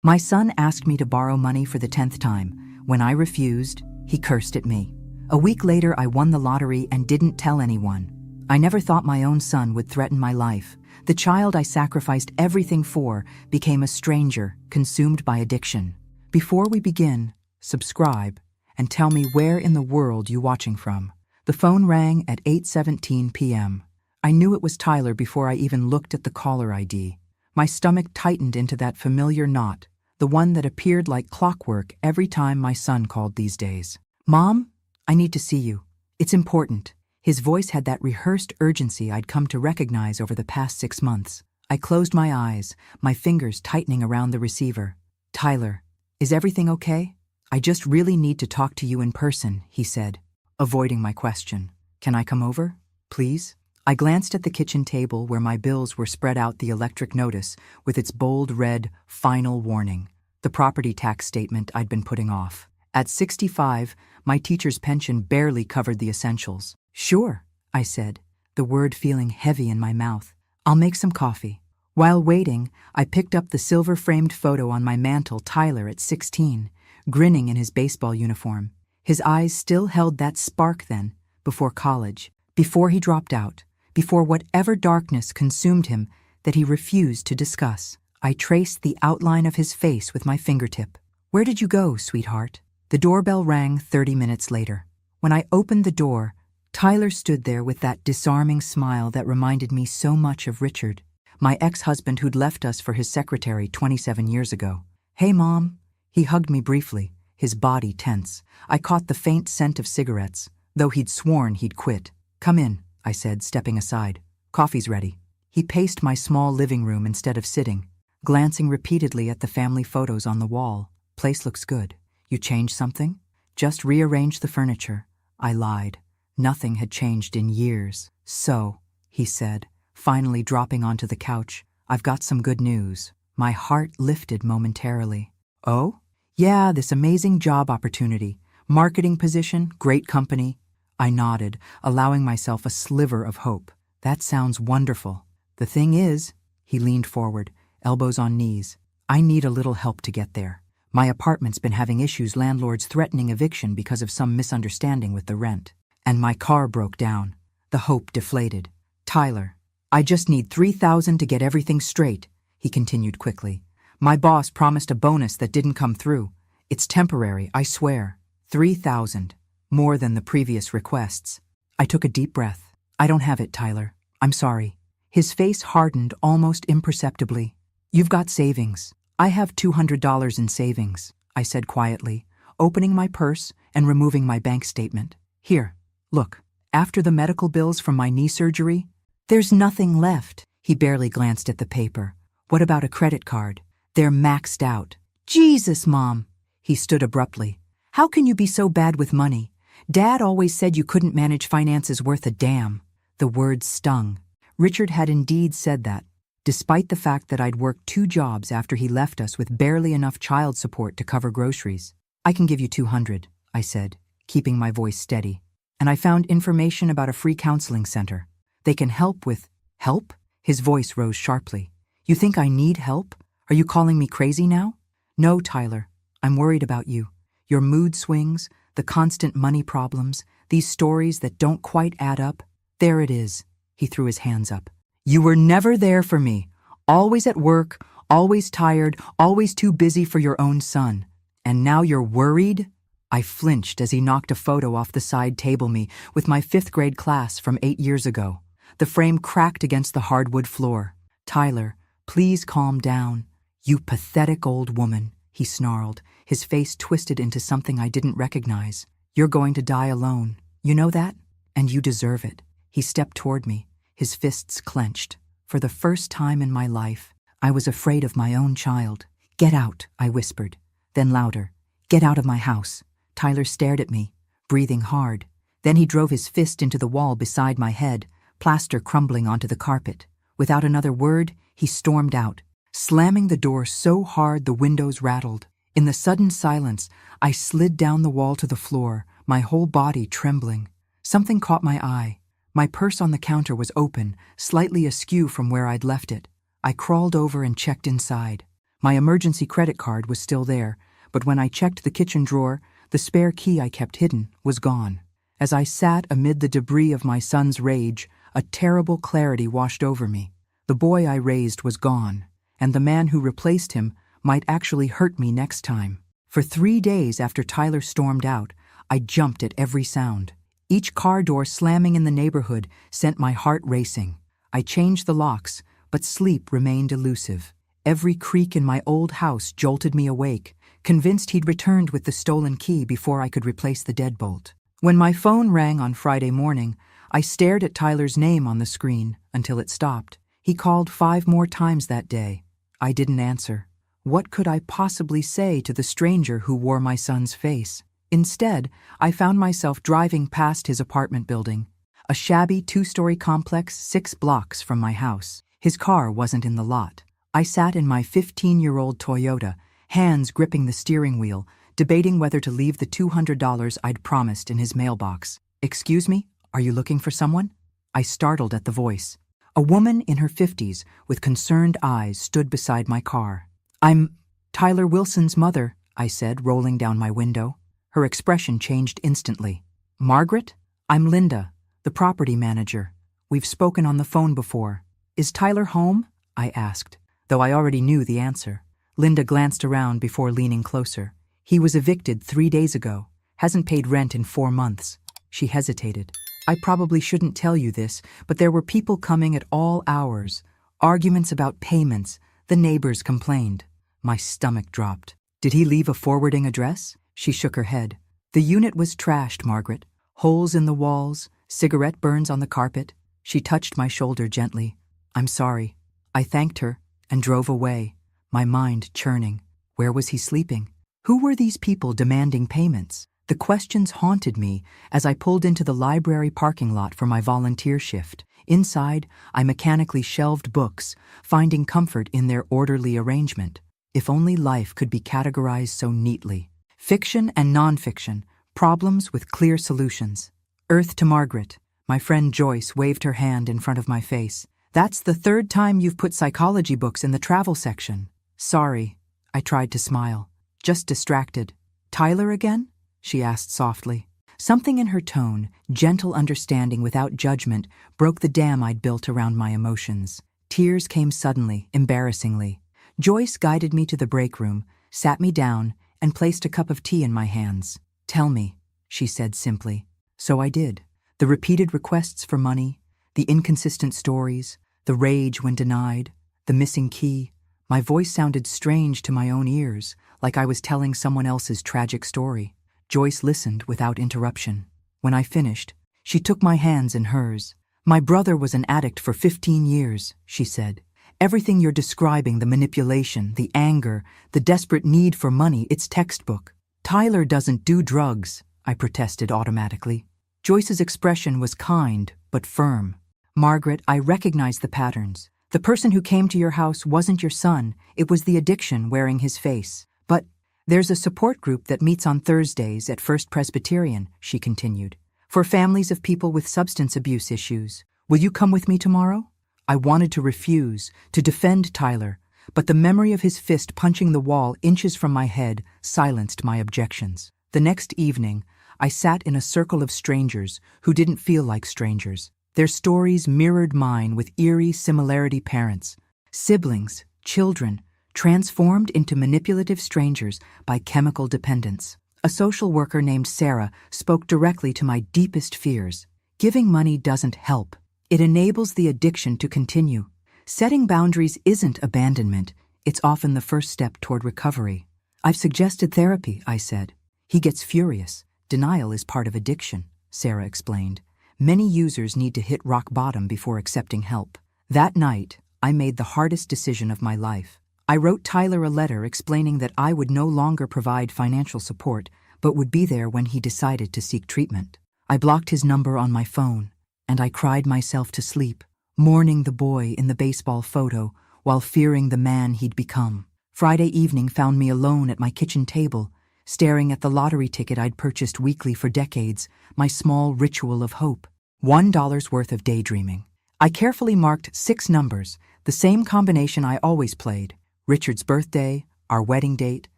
My son asked me to borrow money for the 10th time. When I refused, he cursed at me. A week later, I won the lottery and didn't tell anyone. I never thought my own son would threaten my life. The child I sacrificed everything for became a stranger, consumed by addiction. Before we begin, subscribe and tell me where in the world you're watching from. The phone rang at 8:17 p.m. I knew it was Tyler before I even looked at the caller ID. My stomach tightened into that familiar knot, the one that appeared like clockwork every time my son called these days. "Mom, I need to see you. It's important." His voice had that rehearsed urgency I'd come to recognize over the past 6 months. I closed my eyes, my fingers tightening around the receiver. "Tyler, is everything okay? I just really need to talk to you in person," he said, avoiding my question. "Can I come over, please?" I glanced at the kitchen table where my bills were spread out, the electric notice with its bold red final warning, the property tax statement I'd been putting off. At 65, my teacher's pension barely covered the essentials. "Sure," I said, the word feeling heavy in my mouth. "I'll make some coffee." While waiting, I picked up the silver-framed photo on my mantle, Tyler at 16, grinning in his baseball uniform. His eyes still held that spark then, before college, before he dropped out, before whatever darkness consumed him that he refused to discuss. I traced the outline of his face with my fingertip. "Where did you go, sweetheart?" The doorbell rang 30 minutes later. When I opened the door, Tyler stood there with that disarming smile that reminded me so much of Richard, my ex-husband who'd left us for his secretary 27 years ago. "Hey, Mom." He hugged me briefly, his body tense. I caught the faint scent of cigarettes, though he'd sworn he'd quit. "Come in," I said, stepping aside. "Coffee's ready." He paced my small living room instead of sitting, glancing repeatedly at the family photos on the wall. "Place looks good. You changed something?" "Just rearranged the furniture." I lied. Nothing had changed in years. "So," he said, finally dropping onto the couch, "I've got some good news." My heart lifted momentarily. "Oh?" "Yeah, this amazing job opportunity. Marketing position, great company." I nodded, allowing myself a sliver of hope. "That sounds wonderful. The thing is," he leaned forward, elbows on knees, "I need a little help to get there. My apartment's been having issues, landlords threatening eviction because of some misunderstanding with the rent. And my car broke down." The hope deflated. "Tyler, I just need $3,000 to get everything straight," he continued quickly. "My boss promised a bonus that didn't come through. It's temporary, I swear. 3,000. More than the previous requests." I took a deep breath. "I don't have it, Tyler. I'm sorry." His face hardened almost imperceptibly. "You've got savings." "I have $200 in savings," I said quietly, opening my purse and removing my bank statement. "Here, look. After the medical bills from my knee surgery, there's nothing left." He barely glanced at the paper. "What about a credit card?" "They're maxed out." "Jesus, Mom." He stood abruptly. "How can you be so bad with money? Dad always said you couldn't manage finances worth a damn." The words stung. Richard had indeed said that, despite the fact that I'd worked 2 jobs after he left us with barely enough child support to cover groceries. "I can give you 200, I said, keeping my voice steady. "And I found information about a free counseling center. They can help with—" "Help?" His voice rose sharply. "You think I need help? Are you calling me crazy now?" "No, Tyler. I'm worried about you. Your mood swings, the constant money problems, these stories that don't quite add up. There it is." He threw his hands up. "You were never there for me. Always at work, always tired, always too busy for your own son. And now you're worried?" I flinched as he knocked a photo off the side table me with my 5th grade class from 8 years ago. The frame cracked against the hardwood floor. "Tyler, please calm down." "You pathetic old woman," he snarled, his face twisted into something I didn't recognize. "You're going to die alone. You know that? And you deserve it." He stepped toward me, his fists clenched. For the first time in my life, I was afraid of my own child. "Get out," I whispered. Then louder, "Get out of my house." Tyler stared at me, breathing hard. Then he drove his fist into the wall beside my head, plaster crumbling onto the carpet. Without another word, he stormed out, slamming the door so hard the windows rattled. In the sudden silence, I slid down the wall to the floor, my whole body trembling. Something caught my eye. My purse on the counter was open, slightly askew from where I'd left it. I crawled over and checked inside. My emergency credit card was still there, but when I checked the kitchen drawer, the spare key I kept hidden was gone. As I sat amid the debris of my son's rage, a terrible clarity washed over me. The boy I raised was gone, and the man who replaced him might actually hurt me next time. For 3 days after Tyler stormed out, I jumped at every sound. Each car door slamming in the neighborhood sent my heart racing. I changed the locks, but sleep remained elusive. Every creak in my old house jolted me awake, convinced he'd returned with the stolen key before I could replace the deadbolt. When my phone rang on Friday morning, I stared at Tyler's name on the screen until it stopped. He called 5 more times that day. I didn't answer. What could I possibly say to the stranger who wore my son's face? Instead, I found myself driving past his apartment building, a shabby 2-story complex 6 blocks from my house. His car wasn't in the lot. I sat in my 15-year-old Toyota, hands gripping the steering wheel, debating whether to leave the $200 I'd promised in his mailbox. "Excuse me, are you looking for someone?" I startled at the voice. A woman in her 50s with concerned eyes stood beside my car. "I'm Tyler Wilson's mother," I said, rolling down my window. Her expression changed instantly. "Margaret? I'm Linda, the property manager. We've spoken on the phone before. Is Tyler home?" I asked, though I already knew the answer. Linda glanced around before leaning closer. "He was evicted 3 days ago. Hasn't paid rent in 4 months. She hesitated. "I probably shouldn't tell you this, but there were people coming at all hours. Arguments about payments. The neighbors complained." My stomach dropped. "Did he leave a forwarding address?" She shook her head. "The unit was trashed, Margaret. Holes in the walls, cigarette burns on the carpet." She touched my shoulder gently. "I'm sorry." I thanked her and drove away, my mind churning. Where was he sleeping? Who were these people demanding payments? The questions haunted me as I pulled into the library parking lot for my volunteer shift. Inside, I mechanically shelved books, finding comfort in their orderly arrangement. If only life could be categorized so neatly. Fiction and nonfiction, problems with clear solutions. Earth to Margaret. My friend Joyce waved her hand in front of my face. "That's the 3rd time you've put psychology books in the travel section." "Sorry." I tried to smile. "Just distracted." "Tyler again?" she asked softly. Something in her tone, gentle understanding without judgment, broke the dam I'd built around my emotions. Tears came suddenly, embarrassingly. Joyce guided me to the break room, sat me down, and placed a cup of tea in my hands. "Tell me," she said simply. So I did. The repeated requests for money, the inconsistent stories, the rage when denied, the missing key. My voice sounded strange to my own ears, like I was telling someone else's tragic story. Joyce listened without interruption. When I finished, she took my hands in hers. "My brother was an addict for 15 years, she said. "Everything you're describing, the manipulation, the anger, the desperate need for money, it's textbook." "Tyler doesn't do drugs," I protested automatically. Joyce's expression was kind, but firm. "Margaret, I recognize the patterns. The person who came to your house wasn't your son, it was the addiction wearing his face. But there's a support group that meets on Thursdays at First Presbyterian," she continued, "for families of people with substance abuse issues. Will you come with me tomorrow?" I wanted to refuse, to defend Tyler, but the memory of his fist punching the wall inches from my head silenced my objections. The next evening, I sat in a circle of strangers who didn't feel like strangers. Their stories mirrored mine with eerie similarity: parents, siblings, children, transformed into manipulative strangers by chemical dependence. A social worker named Sarah spoke directly to my deepest fears. Giving money doesn't help. It enables the addiction to continue. Setting boundaries isn't abandonment. It's often the first step toward recovery. "I've suggested therapy," I said. "He gets furious. Denial is part of addiction," Sarah explained. "Many users need to hit rock bottom before accepting help." That night, I made the hardest decision of my life. I wrote Tyler a letter explaining that I would no longer provide financial support, but would be there when he decided to seek treatment. I blocked his number on my phone, and I cried myself to sleep, mourning the boy in the baseball photo while fearing the man he'd become. Friday evening found me alone at my kitchen table, staring at the lottery ticket I'd purchased weekly for decades, my small ritual of hope. $1 worth of daydreaming. I carefully marked 6 numbers, the same combination I always played: Richard's birthday, our wedding date,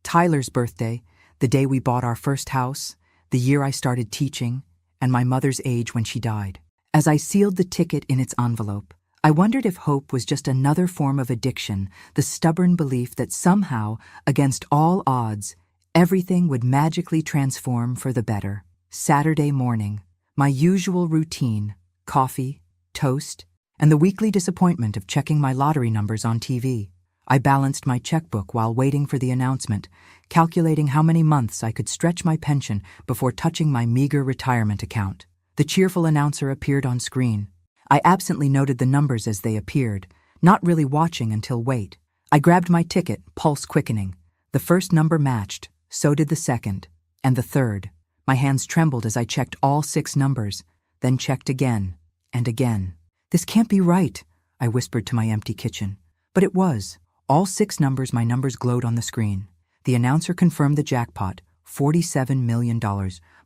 Tyler's birthday, the day we bought our first house, the year I started teaching, and my mother's age when she died. As I sealed the ticket in its envelope, I wondered if hope was just another form of addiction, the stubborn belief that somehow, against all odds, everything would magically transform for the better. Saturday morning, my usual routine, coffee, toast, and the weekly disappointment of checking my lottery numbers on TV. I balanced my checkbook while waiting for the announcement, calculating how many months I could stretch my pension before touching my meager retirement account. The cheerful announcer appeared on screen. I absently noted the numbers as they appeared, not really watching until wait. I grabbed my ticket, pulse quickening. The first number matched, so did the second, and the third. My hands trembled as I checked all 6 numbers, then checked again and again. This can't be right, I whispered to my empty kitchen. But it was. All 6 numbers, my numbers glowed on the screen. The announcer confirmed the jackpot, $47 million.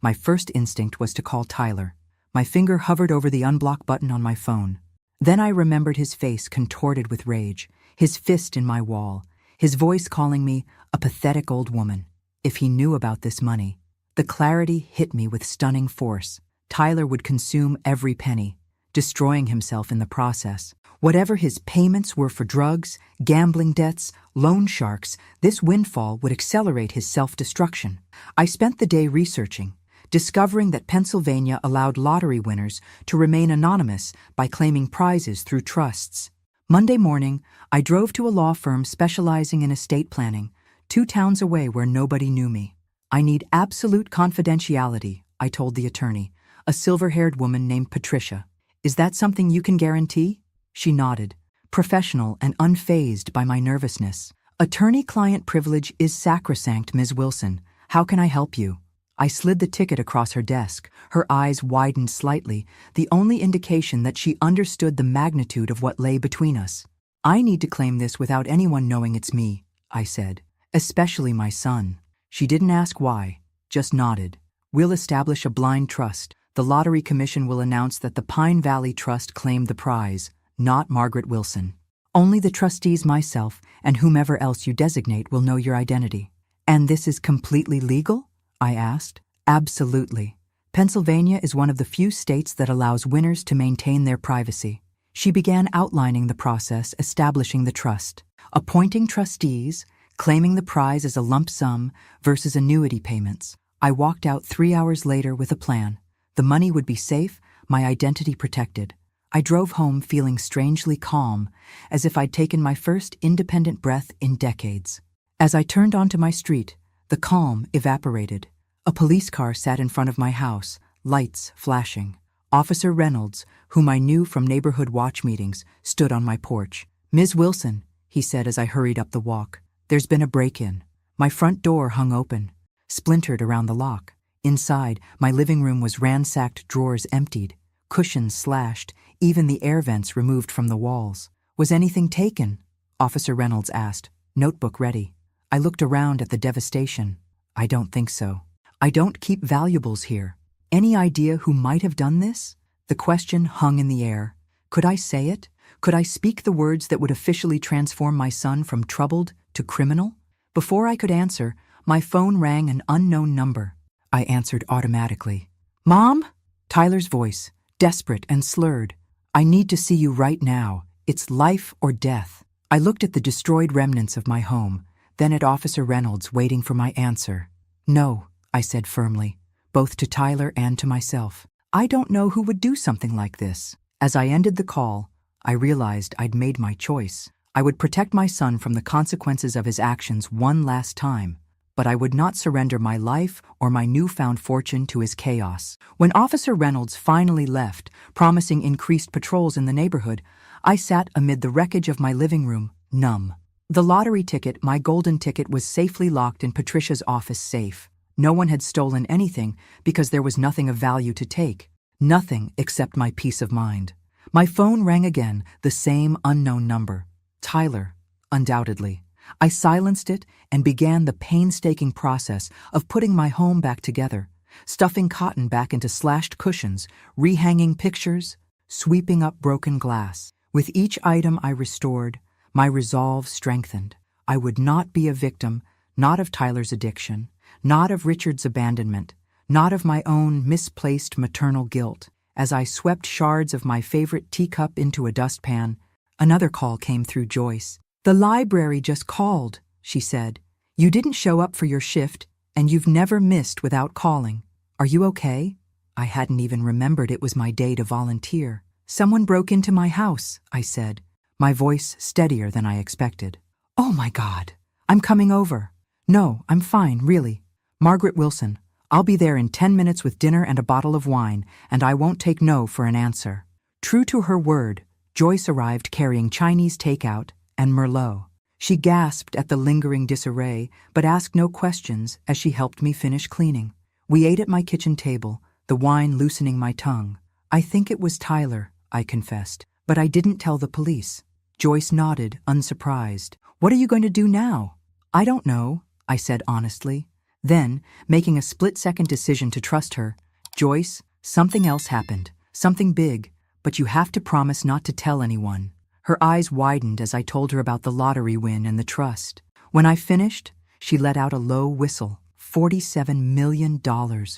My first instinct was to call Tyler. My finger hovered over the unblock button on my phone. Then I remembered his face contorted with rage, his fist in my wall, his voice calling me a pathetic old woman. If he knew about this money, the clarity hit me with stunning force. Tyler would consume every penny, destroying himself in the process. Whatever his payments were for drugs, gambling debts, loan sharks, this windfall would accelerate his self-destruction. I spent the day researching, discovering that Pennsylvania allowed lottery winners to remain anonymous by claiming prizes through trusts. Monday morning, I drove to a law firm specializing in estate planning, 2 towns away where nobody knew me. I need absolute confidentiality, I told the attorney, a silver-haired woman named Patricia. Is that something you can guarantee? She nodded, professional and unfazed by my nervousness. Attorney-client privilege is sacrosanct, Ms. Wilson. How can I help you? I slid the ticket across her desk. Her eyes widened slightly, the only indication that she understood the magnitude of what lay between us. I need to claim this without anyone knowing it's me, I said, especially my son. She didn't ask why, just nodded. We'll establish a blind trust. The Lottery Commission will announce that the Pine Valley Trust claimed the prize, not Margaret Wilson. Only the trustees, myself, and whomever else you designate will know your identity. And this is completely legal? I asked. Absolutely. Pennsylvania is one of the few states that allows winners to maintain their privacy. She began outlining the process, establishing the trust, appointing trustees, claiming the prize as a lump sum versus annuity payments. I walked out 3 hours later with a plan. The money would be safe, my identity protected. I drove home feeling strangely calm, as if I'd taken my first independent breath in decades. As I turned onto my street, the calm evaporated. A police car sat in front of my house, lights flashing. Officer Reynolds, whom I knew from neighborhood watch meetings, stood on my porch. Ms. Wilson, he said as I hurried up the walk, there's been a break-in. My front door hung open, splintered around the lock. Inside, my living room was ransacked, drawers emptied, cushions slashed, even the air vents removed from the walls. Was anything taken? Officer Reynolds asked, notebook ready. I looked around at the devastation. I don't think so. I don't keep valuables here. Any idea who might have done this? The question hung in the air. Could I say it? Could I speak the words that would officially transform my son from troubled to criminal? Before I could answer, my phone rang an unknown number. I answered automatically. Mom? Tyler's voice, desperate and slurred. I need to see you right now. It's life or death. I looked at the destroyed remnants of my home, then at Officer Reynolds waiting for my answer. No, I said firmly, both to Tyler and to myself. I don't know who would do something like this. As I ended the call, I realized I'd made my choice. I would protect my son from the consequences of his actions one last time, but I would not surrender my life or my newfound fortune to his chaos. When Officer Reynolds finally left, promising increased patrols in the neighborhood, I sat amid the wreckage of my living room, numb. The lottery ticket, my golden ticket, was safely locked in Patricia's office safe. No one had stolen anything because there was nothing of value to take. Nothing except my peace of mind. My phone rang again, the same unknown number. Tyler, undoubtedly. I silenced it and began the painstaking process of putting my home back together, stuffing cotton back into slashed cushions, rehanging pictures, sweeping up broken glass. With each item I restored, my resolve strengthened. I would not be a victim, not of Tyler's addiction, not of Richard's abandonment, not of my own misplaced maternal guilt. As I swept shards of my favorite teacup into a dustpan, another call came through Joyce. "The library just called," she said. "You didn't show up for your shift, and you've never missed without calling. Are you okay?" I hadn't even remembered it was my day to volunteer. "Someone broke into my house," I said, my voice steadier than I expected. "Oh my God, I'm coming over." "No, I'm fine, really. Margaret Wilson. I'll be there in 10 minutes with dinner and a bottle of wine, and I won't take no for an answer." True to her word, Joyce arrived carrying Chinese takeout and Merlot. She gasped at the lingering disarray, but asked no questions as she helped me finish cleaning. We ate at my kitchen table, the wine loosening my tongue. "I think it was Tyler," I confessed, "but I didn't tell the police." Joyce nodded, unsurprised. "What are you going to do now?" "I don't know," I said honestly. Then, making a split-second decision to trust her, "Joyce, something else happened, something big, but you have to promise not to tell anyone." Her eyes widened as I told her about the lottery win and the trust. When I finished, she let out a low whistle. $47 million,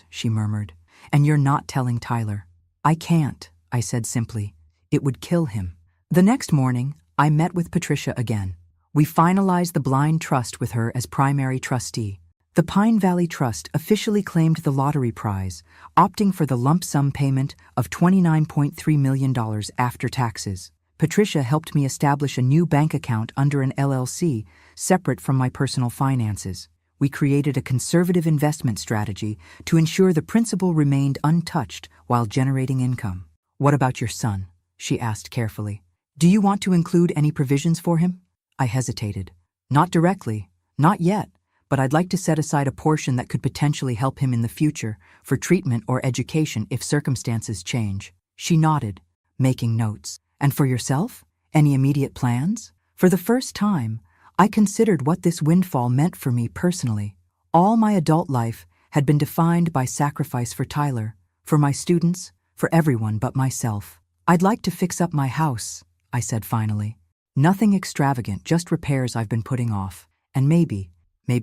she murmured. "And you're not telling Tyler." "I can't," I said simply. "It would kill him." The next morning, I met with Patricia again. We finalized the blind trust with her as primary trustee. The Pine Valley Trust officially claimed the lottery prize, opting for the lump sum payment of $29.3 million after taxes. Patricia helped me establish a new bank account under an LLC, separate from my personal finances. We created a conservative investment strategy to ensure the principal remained untouched while generating income. "What about your son?" she asked carefully. "Do you want to include any provisions for him?" I hesitated. "Not directly, not yet, but I'd like to set aside a portion that could potentially help him in the future for treatment or education if circumstances change." She nodded, making notes. "And for yourself? Any immediate plans?" For the first time, I considered what this windfall meant for me personally. All my adult life had been defined by sacrifice for Tyler, for my students, for everyone but myself. "I'd like to fix up my house," I said finally. "Nothing extravagant, just repairs I've been putting off. And maybe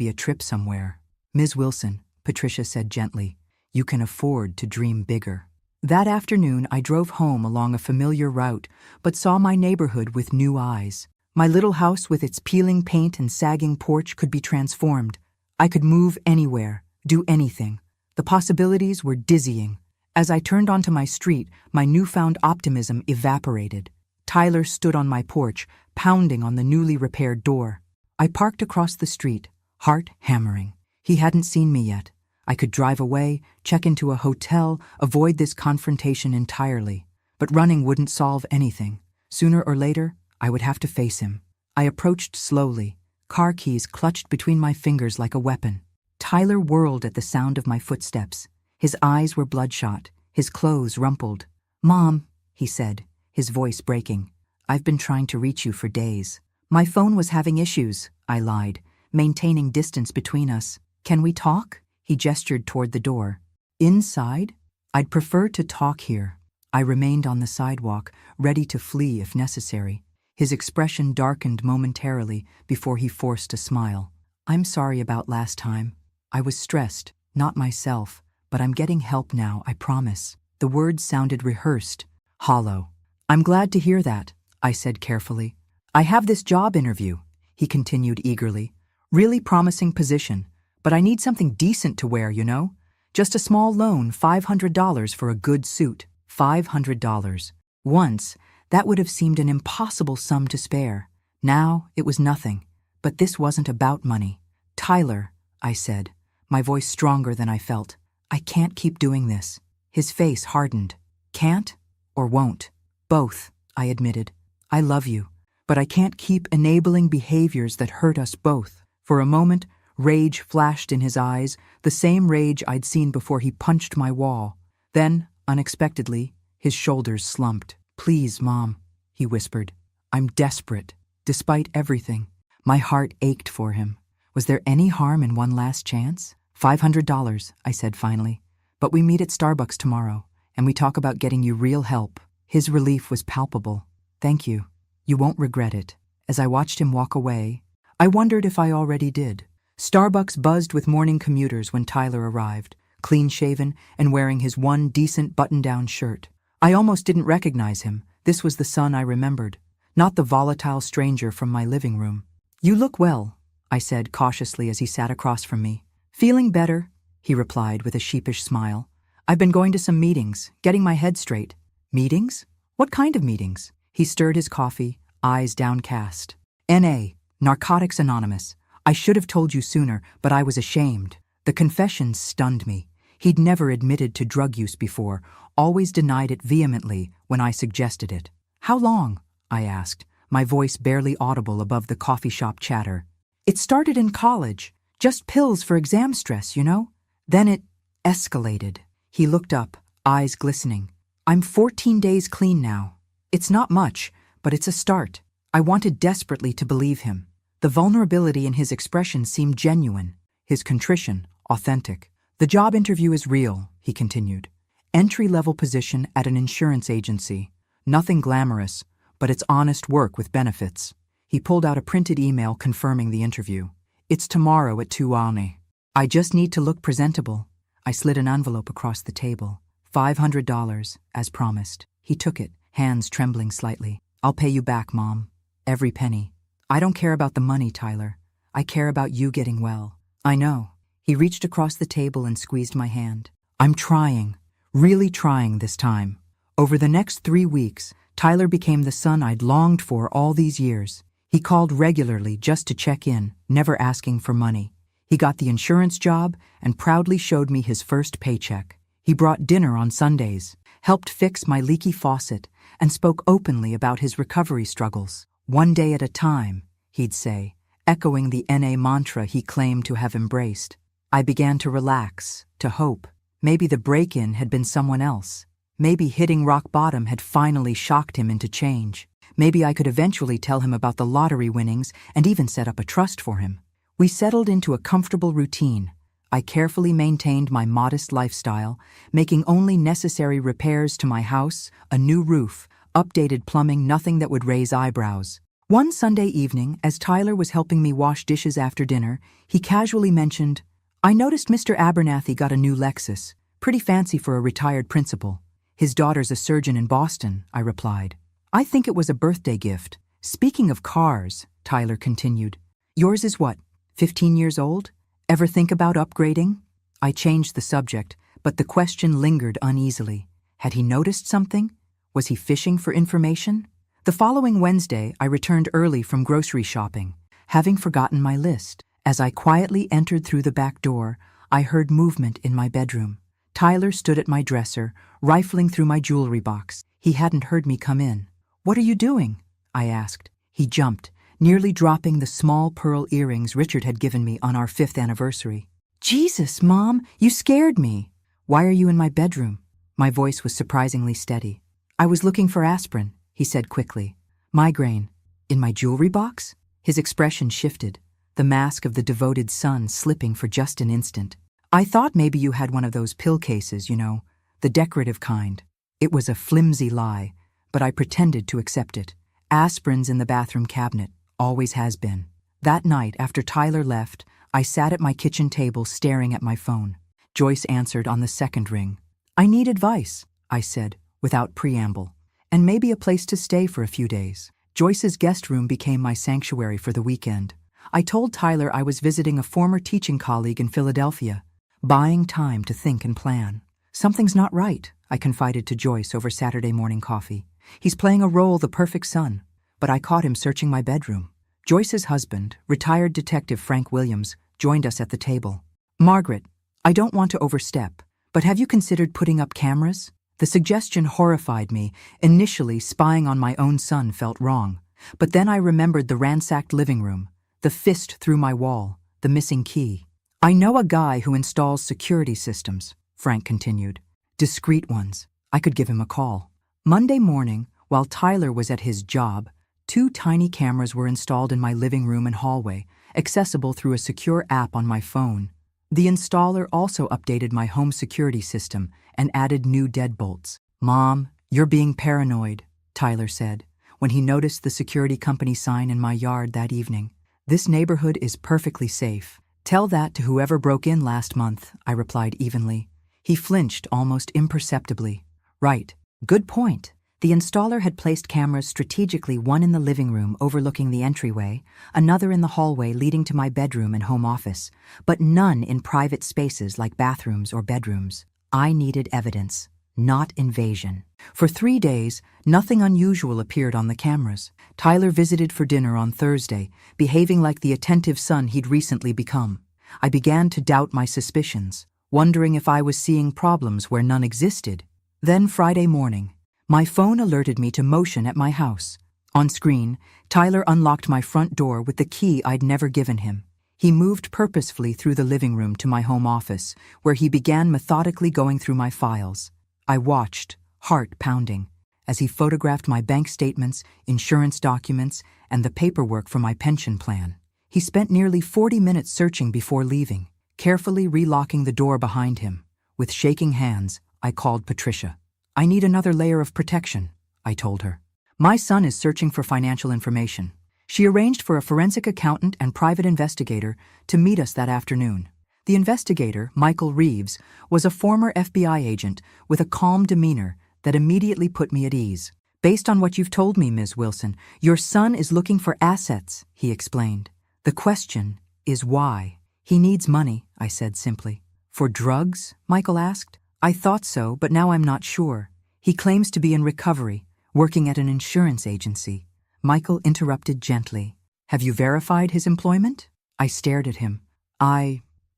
a trip somewhere." "Ms. Wilson," Patricia said gently, "you can afford to dream bigger." That afternoon, I drove home along a familiar route, but saw my neighborhood with new eyes. My little house with its peeling paint and sagging porch could be transformed. I could move anywhere, do anything. The possibilities were dizzying. As I turned onto my street, my newfound optimism evaporated. Tyler stood on my porch, pounding on the newly repaired door. I parked across the street, heart hammering. He hadn't seen me yet. I could drive away, check into a hotel, avoid this confrontation entirely. But running wouldn't solve anything. Sooner or later, I would have to face him. I approached slowly, car keys clutched between my fingers like a weapon. Tyler whirled at the sound of my footsteps. His eyes were bloodshot, his clothes rumpled. "Mom," he said, his voice breaking. "I've been trying to reach you for days." "My phone was having issues," I lied, maintaining distance between us. "Can we talk?" He gestured toward the door. "Inside? I'd prefer to talk here." I remained on the sidewalk, ready to flee if necessary. His expression darkened momentarily before he forced a smile. "I'm sorry about last time. I was stressed, not myself, but I'm getting help now, I promise." The words sounded rehearsed, hollow. "I'm glad to hear that," I said carefully. "I have this job interview," he continued eagerly. "Really promising position. But I need something decent to wear, you know? Just a small loan, $500 for a good suit. $500. Once, that would have seemed an impossible sum to spare. Now, it was nothing. But this wasn't about money. "Tyler," I said, my voice stronger than I felt, "I can't keep doing this." His face hardened. "Can't or won't?" "Both," I admitted. "I love you, but I can't keep enabling behaviors that hurt us both." For a moment, rage flashed in his eyes, the same rage I'd seen before he punched my wall. Then, unexpectedly, his shoulders slumped. "Please, Mom," he whispered. "I'm desperate. Despite everything." My heart ached for him. Was there any harm in one last chance? $500, I said finally. "But we meet at Starbucks tomorrow, and we talk about getting you real help." His relief was palpable. "Thank you. You won't regret it." As I watched him walk away, I wondered if I already did. Starbucks buzzed with morning commuters when Tyler arrived, clean-shaven and wearing his one decent button-down shirt. I almost didn't recognize him. This was the son I remembered, not the volatile stranger from my living room. "You look well," I said cautiously as he sat across from me. "Feeling better," he replied with a sheepish smile. "I've been going to some meetings, getting my head straight." "Meetings? What kind of meetings?" He stirred his coffee, eyes downcast. "N.A., Narcotics Anonymous. I should have told you sooner, but I was ashamed." The confession stunned me. He'd never admitted to drug use before, always denied it vehemently when I suggested it. "How long?" I asked, my voice barely audible above the coffee shop chatter. "It started in college. Just pills for exam stress, you know? Then it escalated." He looked up, eyes glistening. "I'm 14 days clean now. It's not much, but it's a start." I wanted desperately to believe him. The vulnerability in his expression seemed genuine, his contrition authentic. "The job interview is real," he continued. "Entry-level position at an insurance agency. Nothing glamorous, but it's honest work with benefits." He pulled out a printed email confirming the interview. "It's tomorrow at 2 a.m. I just need to look presentable." I slid an envelope across the table. $500, as promised. He took it, hands trembling slightly. "I'll pay you back, Mom. Every penny. I don't care about the money, Tyler. I care about you getting well." "I know." He reached across the table and squeezed my hand. "I'm trying, really trying this time." Over the next 3 weeks, Tyler became the son I'd longed for all these years. He called regularly just to check in, never asking for money. He got the insurance job and proudly showed me his first paycheck. He brought dinner on Sundays, helped fix my leaky faucet, and spoke openly about his recovery struggles. "One day at a time," he'd say, echoing the N.A. mantra he claimed to have embraced. I began to relax, to hope. Maybe the break-in had been someone else. Maybe hitting rock bottom had finally shocked him into change. Maybe I could eventually tell him about the lottery winnings and even set up a trust for him. We settled into a comfortable routine. I carefully maintained my modest lifestyle, making only necessary repairs to my house, a new roof, updated plumbing, nothing that would raise eyebrows. One Sunday evening, as Tyler was helping me wash dishes after dinner, he casually mentioned, "I noticed Mr. Abernathy got a new Lexus. Pretty fancy for a retired principal." "His daughter's a surgeon in Boston," I replied. "I think it was a birthday gift." "Speaking of cars," Tyler continued, "yours is what, 15 years old? Ever think about upgrading?" I changed the subject, but the question lingered uneasily. Had he noticed something? Was he fishing for information? The following Wednesday, I returned early from grocery shopping, having forgotten my list. As I quietly entered through the back door, I heard movement in my bedroom. Tyler stood at my dresser, rifling through my jewelry box. He hadn't heard me come in. "What are you doing?" I asked. He jumped, nearly dropping the small pearl earrings Richard had given me on our 5th anniversary. "Jesus, Mom, you scared me." "Why are you in my bedroom?" My voice was surprisingly steady. "I was looking for aspirin," he said quickly. "Migraine. In my jewelry box?" His expression shifted, the mask of the devoted son slipping for just an instant. "I thought maybe you had one of those pill cases, you know, the decorative kind." It was a flimsy lie, but I pretended to accept it. "Aspirin's in the bathroom cabinet, always has been." That night, after Tyler left, I sat at my kitchen table staring at my phone. Joyce answered on the second ring. "I need advice," I said, without preamble, "and maybe a place to stay for a few days." Joyce's guest room became my sanctuary for the weekend. I told Tyler I was visiting a former teaching colleague in Philadelphia, buying time to think and plan. "Something's not right," I confided to Joyce over Saturday morning coffee. "He's playing a role the perfect son." But I caught him searching my bedroom. Joyce's husband, retired Detective Frank Williams, joined us at the table. "Margaret, I don't want to overstep, but have you considered putting up cameras?" The suggestion horrified me. Initially, spying on my own son felt wrong. But then I remembered the ransacked living room, the fist through my wall, the missing key. "I know a guy who installs security systems," Frank continued. "Discreet ones. I could give him a call." Monday morning, while Tyler was at his job, 2 tiny cameras were installed in my living room and hallway, accessible through a secure app on my phone. The installer also updated my home security system and added new deadbolts. "Mom, you're being paranoid," Tyler said, when he noticed the security company sign in my yard that evening. "This neighborhood is perfectly safe. Tell that to whoever broke in last month," I replied evenly. He flinched almost imperceptibly. "Right. Good point." The installer had placed cameras strategically, one in the living room overlooking the entryway, another in the hallway leading to my bedroom and home office, but none in private spaces like bathrooms or bedrooms. I needed evidence, not invasion. For 3 days, nothing unusual appeared on the cameras. Tyler visited for dinner on Thursday, behaving like the attentive son he'd recently become. I began to doubt my suspicions, wondering if I was seeing problems where none existed. Then Friday morning, my phone alerted me to motion at my house. On screen, Tyler unlocked my front door with the key I'd never given him. He moved purposefully through the living room to my home office, where he began methodically going through my files. I watched, heart pounding, as he photographed my bank statements, insurance documents, and the paperwork for my pension plan. He spent nearly 40 minutes searching before leaving, carefully relocking the door behind him. With shaking hands, I called Patricia. "I need another layer of protection," I told her. "My son is searching for financial information." She arranged for a forensic accountant and private investigator to meet us that afternoon. The investigator, Michael Reeves, was a former FBI agent with a calm demeanor that immediately put me at ease. "Based on what you've told me, Ms. Wilson, your son is looking for assets," he explained. "The question is why?" "He needs money," I said simply. "For drugs?" Michael asked. "I thought so, but now I'm not sure. He claims to be in recovery, working at an insurance agency." Michael interrupted gently. "Have you verified his employment?" I stared at him.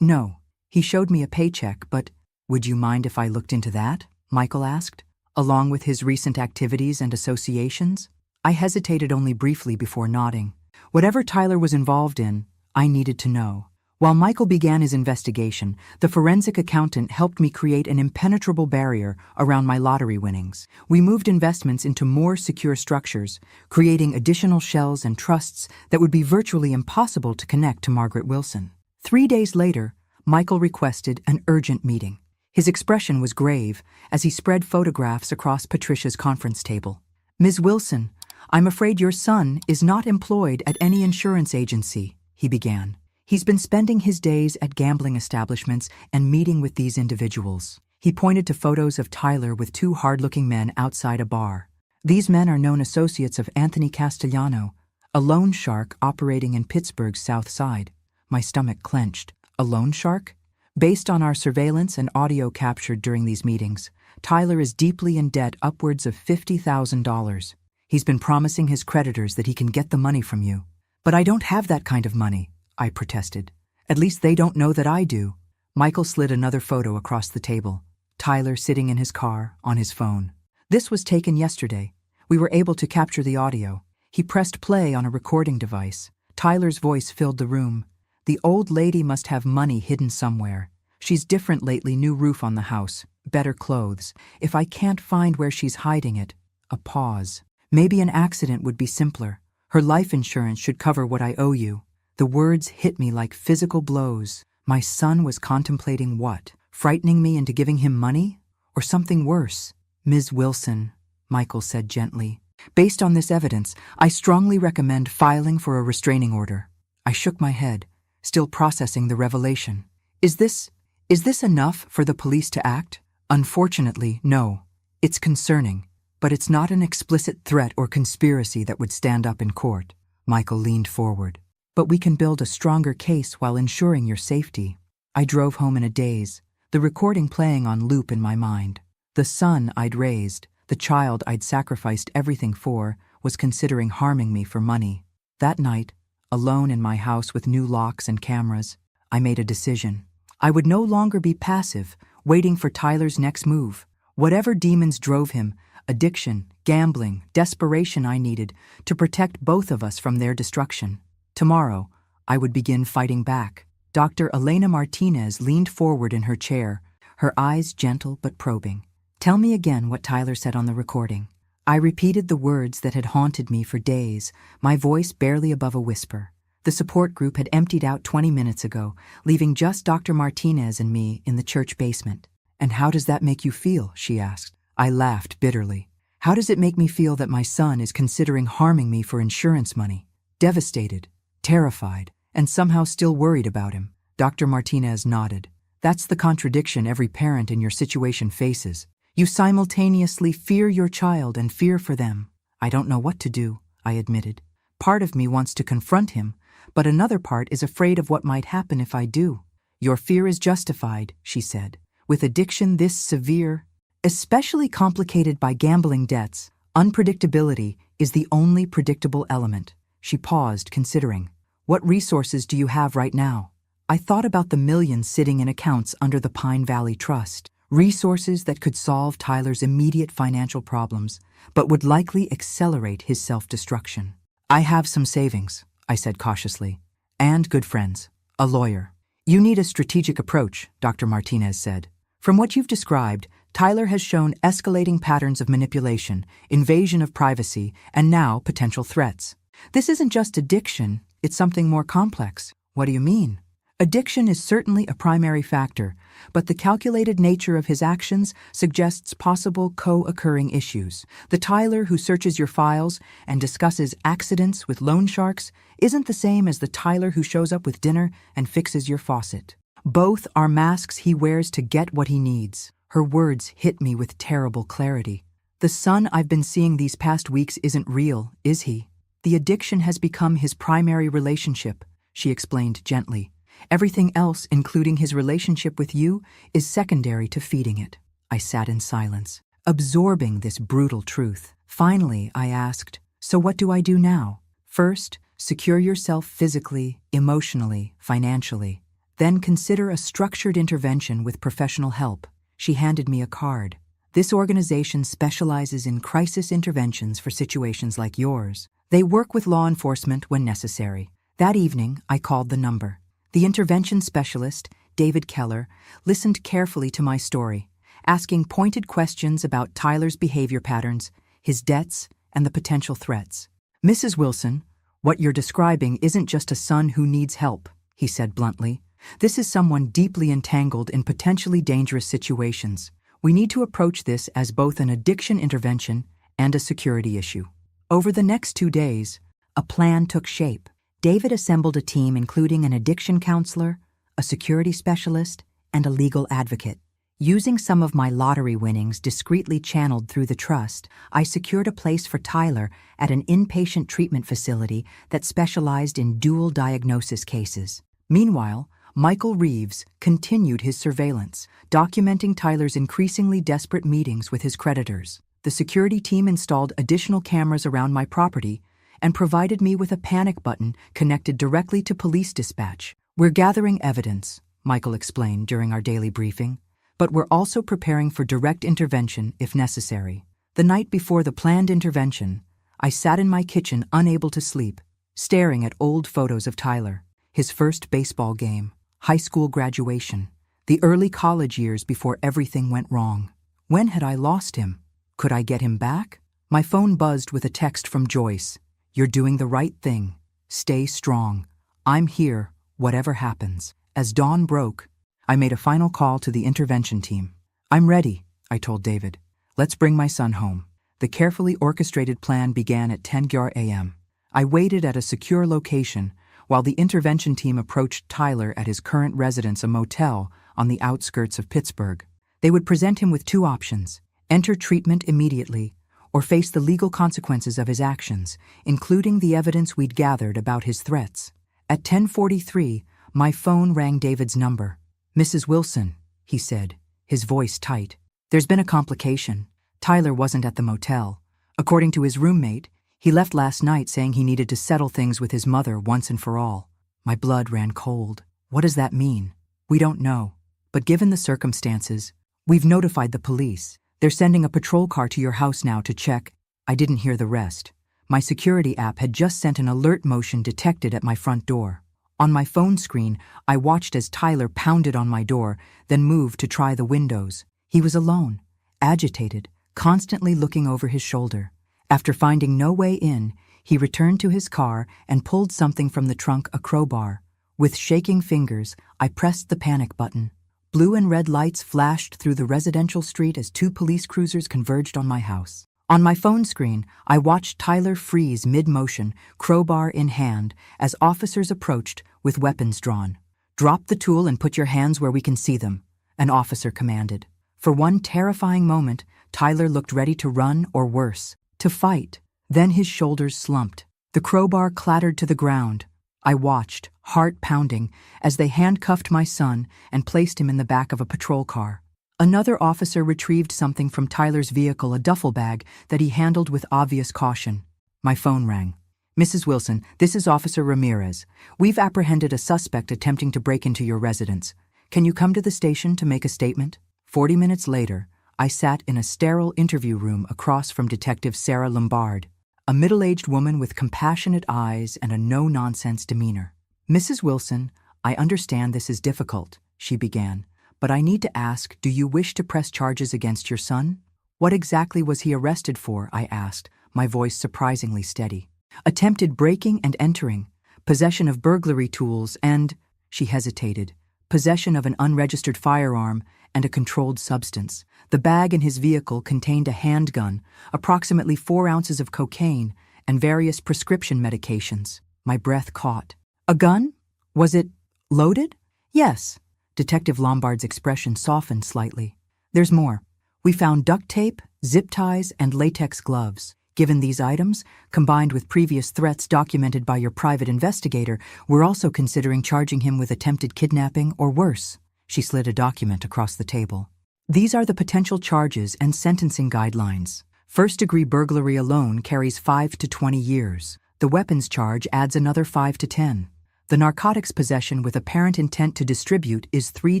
No. He showed me a paycheck, but would you mind if I looked into that?" Michael asked, "along with his recent activities and associations?" I hesitated only briefly before nodding. Whatever Tyler was involved in, I needed to know. While Michael began his investigation, the forensic accountant helped me create an impenetrable barrier around my lottery winnings. We moved investments into more secure structures, creating additional shells and trusts that would be virtually impossible to connect to Margaret Wilson. 3 days later, Michael requested an urgent meeting. His expression was grave as he spread photographs across Patricia's conference table. "Ms. Wilson, I'm afraid your son is not employed at any insurance agency," he began. "He's been spending his days at gambling establishments and meeting with these individuals." He pointed to photos of Tyler with 2 hard-looking men outside a bar. "These men are known associates of Anthony Castellano, a loan shark operating in Pittsburgh's South Side." My stomach clenched. A loan shark? Based on our surveillance and audio captured during these meetings, Tyler is deeply in debt, upwards of $50,000. He's been promising his creditors that he can get the money from you. "But I don't have that kind of money," I protested. "At least they don't know that I do." Michael slid another photo across the table. Tyler sitting in his car, on his phone. "This was taken yesterday. We were able to capture the audio." He pressed play on a recording device. Tyler's voice filled the room. "The old lady must have money hidden somewhere. She's different lately, new roof on the house, better clothes. If I can't find where she's hiding it," a pause. "Maybe an accident would be simpler. Her life insurance should cover what I owe you." The words hit me like physical blows. My son was contemplating what? Frightening me into giving him money? Or something worse? "Ms. Wilson," Michael said gently, "based on this evidence, I strongly recommend filing for a restraining order." I shook my head, still processing the revelation. Is this enough for the police to act?" "Unfortunately, no. It's concerning, but it's not an explicit threat or conspiracy that would stand up in court." Michael leaned forward. "But we can build a stronger case while ensuring your safety." I drove home in a daze, the recording playing on loop in my mind. The son I'd raised, the child I'd sacrificed everything for, was considering harming me for money. That night, alone in my house with new locks and cameras, I made a decision. I would no longer be passive, waiting for Tyler's next move. Whatever demons drove him, addiction, gambling, desperation, I needed to protect both of us from their destruction. Tomorrow, I would begin fighting back. Dr. Elena Martinez leaned forward in her chair, her eyes gentle but probing. "Tell me again what Tyler said on the recording." I repeated the words that had haunted me for days, my voice barely above a whisper. The support group had emptied out 20 minutes ago, leaving just Dr. Martinez and me in the church basement. "And how does that make you feel?" she asked. I laughed bitterly. "How does it make me feel that my son is considering harming me for insurance money?" "Devastated. terrified, and somehow still worried about him. Dr. Martinez nodded. That's the contradiction every parent in your situation faces. You simultaneously fear your child and fear for them. I don't know what to do, I admitted. Part of me wants to confront him, but another part is afraid of what might happen if I do. Your fear is justified, she said. With addiction this severe, especially complicated by gambling debts, unpredictability is the only predictable element. She paused, considering. What resources do you have right now? I thought about the millions sitting in accounts under the Pine Valley Trust, resources that could solve Tyler's immediate financial problems, but would likely accelerate his self-destruction. I have some savings, I said cautiously, and good friends, a lawyer. You need a strategic approach, Dr. Martinez said. From what you've described, Tyler has shown escalating patterns of manipulation, invasion of privacy, and now potential threats. This isn't just addiction, it's something more complex. What do you mean? Addiction is certainly a primary factor, but the calculated nature of his actions suggests possible co-occurring issues. The Tyler who searches your files and discusses accidents with loan sharks isn't the same as the Tyler who shows up with dinner and fixes your faucet. Both are masks he wears to get what he needs. Her words hit me with terrible clarity. The son I've been seeing these past weeks isn't real, is he? The addiction has become his primary relationship, she explained gently. Everything else, including his relationship with you, is secondary to feeding it. I sat in silence, absorbing this brutal truth. Finally, I asked, so what do I do now? First, secure yourself physically, emotionally, financially. Then consider a structured intervention with professional help. She handed me a card. This organization specializes in crisis interventions for situations like yours. They work with law enforcement when necessary. That evening, I called the number. The intervention specialist, David Keller, listened carefully to my story, asking pointed questions about Tyler's behavior patterns, his debts, and the potential threats. Mrs. Wilson, what you're describing isn't just a son who needs help, he said bluntly. This is someone deeply entangled in potentially dangerous situations. We need to approach this as both an addiction intervention and a security issue. Over the next 2 days, a plan took shape. David assembled a team including an addiction counselor, a security specialist, and a legal advocate. Using some of my lottery winnings discreetly channeled through the trust, I secured a place for Tyler at an inpatient treatment facility that specialized in dual diagnosis cases. Meanwhile, Michael Reeves continued his surveillance, documenting Tyler's increasingly desperate meetings with his creditors. The security team installed additional cameras around my property and provided me with a panic button connected directly to police dispatch. We're gathering evidence, Michael explained during our daily briefing, but we're also preparing for direct intervention if necessary. The night before the planned intervention, I sat in my kitchen unable to sleep, staring at old photos of Tyler, his first baseball game, high school graduation, the early college years before everything went wrong. When had I lost him? Could I get him back? My phone buzzed with a text from Joyce. You're doing the right thing. Stay strong. I'm here, whatever happens. As dawn broke, I made a final call to the intervention team. I'm ready, I told David. Let's bring my son home. The carefully orchestrated plan began at 10 a.m. I waited at a secure location while the intervention team approached Tyler at his current residence, a motel on the outskirts of Pittsburgh. They would present him with 2 options: enter treatment immediately, or face the legal consequences of his actions, including the evidence we'd gathered about his threats. At 10:43, my phone rang David's number. Mrs. Wilson, he said, his voice tight. There's been a complication. Tyler wasn't at the motel. According to his roommate, he left last night saying he needed to settle things with his mother once and for all. My blood ran cold. What does that mean? We don't know. But given the circumstances, we've notified the police. They're sending a patrol car to your house now to check. I didn't hear the rest. My security app had just sent an alert motion detected at my front door. On my phone screen, I watched as Tyler pounded on my door, then moved to try the windows. He was alone, agitated, constantly looking over his shoulder. After finding no way in, he returned to his car and pulled something from the trunk, a crowbar. With shaking fingers, I pressed the panic button. Blue and red lights flashed through the residential street as 2 police cruisers converged on my house. On my phone screen, I watched Tyler freeze mid-motion, crowbar in hand, as officers approached with weapons drawn. "Drop the tool and put your hands where we can see them," an officer commanded. For one terrifying moment, Tyler looked ready to run or worse, to fight. Then his shoulders slumped. The crowbar clattered to the ground. I watched, heart pounding, as they handcuffed my son and placed him in the back of a patrol car. Another officer retrieved something from Tyler's vehicle, a duffel bag that he handled with obvious caution. My phone rang. "Mrs. Wilson, this is Officer Ramirez. We've apprehended a suspect attempting to break into your residence. Can you come to the station to make a statement?" 40 minutes later, I sat in a sterile interview room across from Detective Sarah Lombard, a middle-aged woman with compassionate eyes and a no-nonsense demeanor. "Mrs. Wilson, I understand this is difficult," she began, "but I need to ask, do you wish to press charges against your son?" "What exactly was he arrested for?" I asked, my voice surprisingly steady. "Attempted breaking and entering, possession of burglary tools, and," she hesitated, "possession of an unregistered firearm and a controlled substance. The bag in his vehicle contained a handgun, approximately 4 ounces of cocaine, and various prescription medications." My breath caught. "A gun? Was it loaded?" "Yes." Detective Lombard's expression softened slightly. "There's more. We found duct tape, zip ties, and latex gloves. Given these items, combined with previous threats documented by your private investigator, we're also considering charging him with attempted kidnapping or worse." She slid a document across the table. "These are the potential charges and sentencing guidelines. First-degree burglary alone carries 5 to 20 years. The weapons charge adds another 5 to 10. The narcotics possession with apparent intent to distribute is 3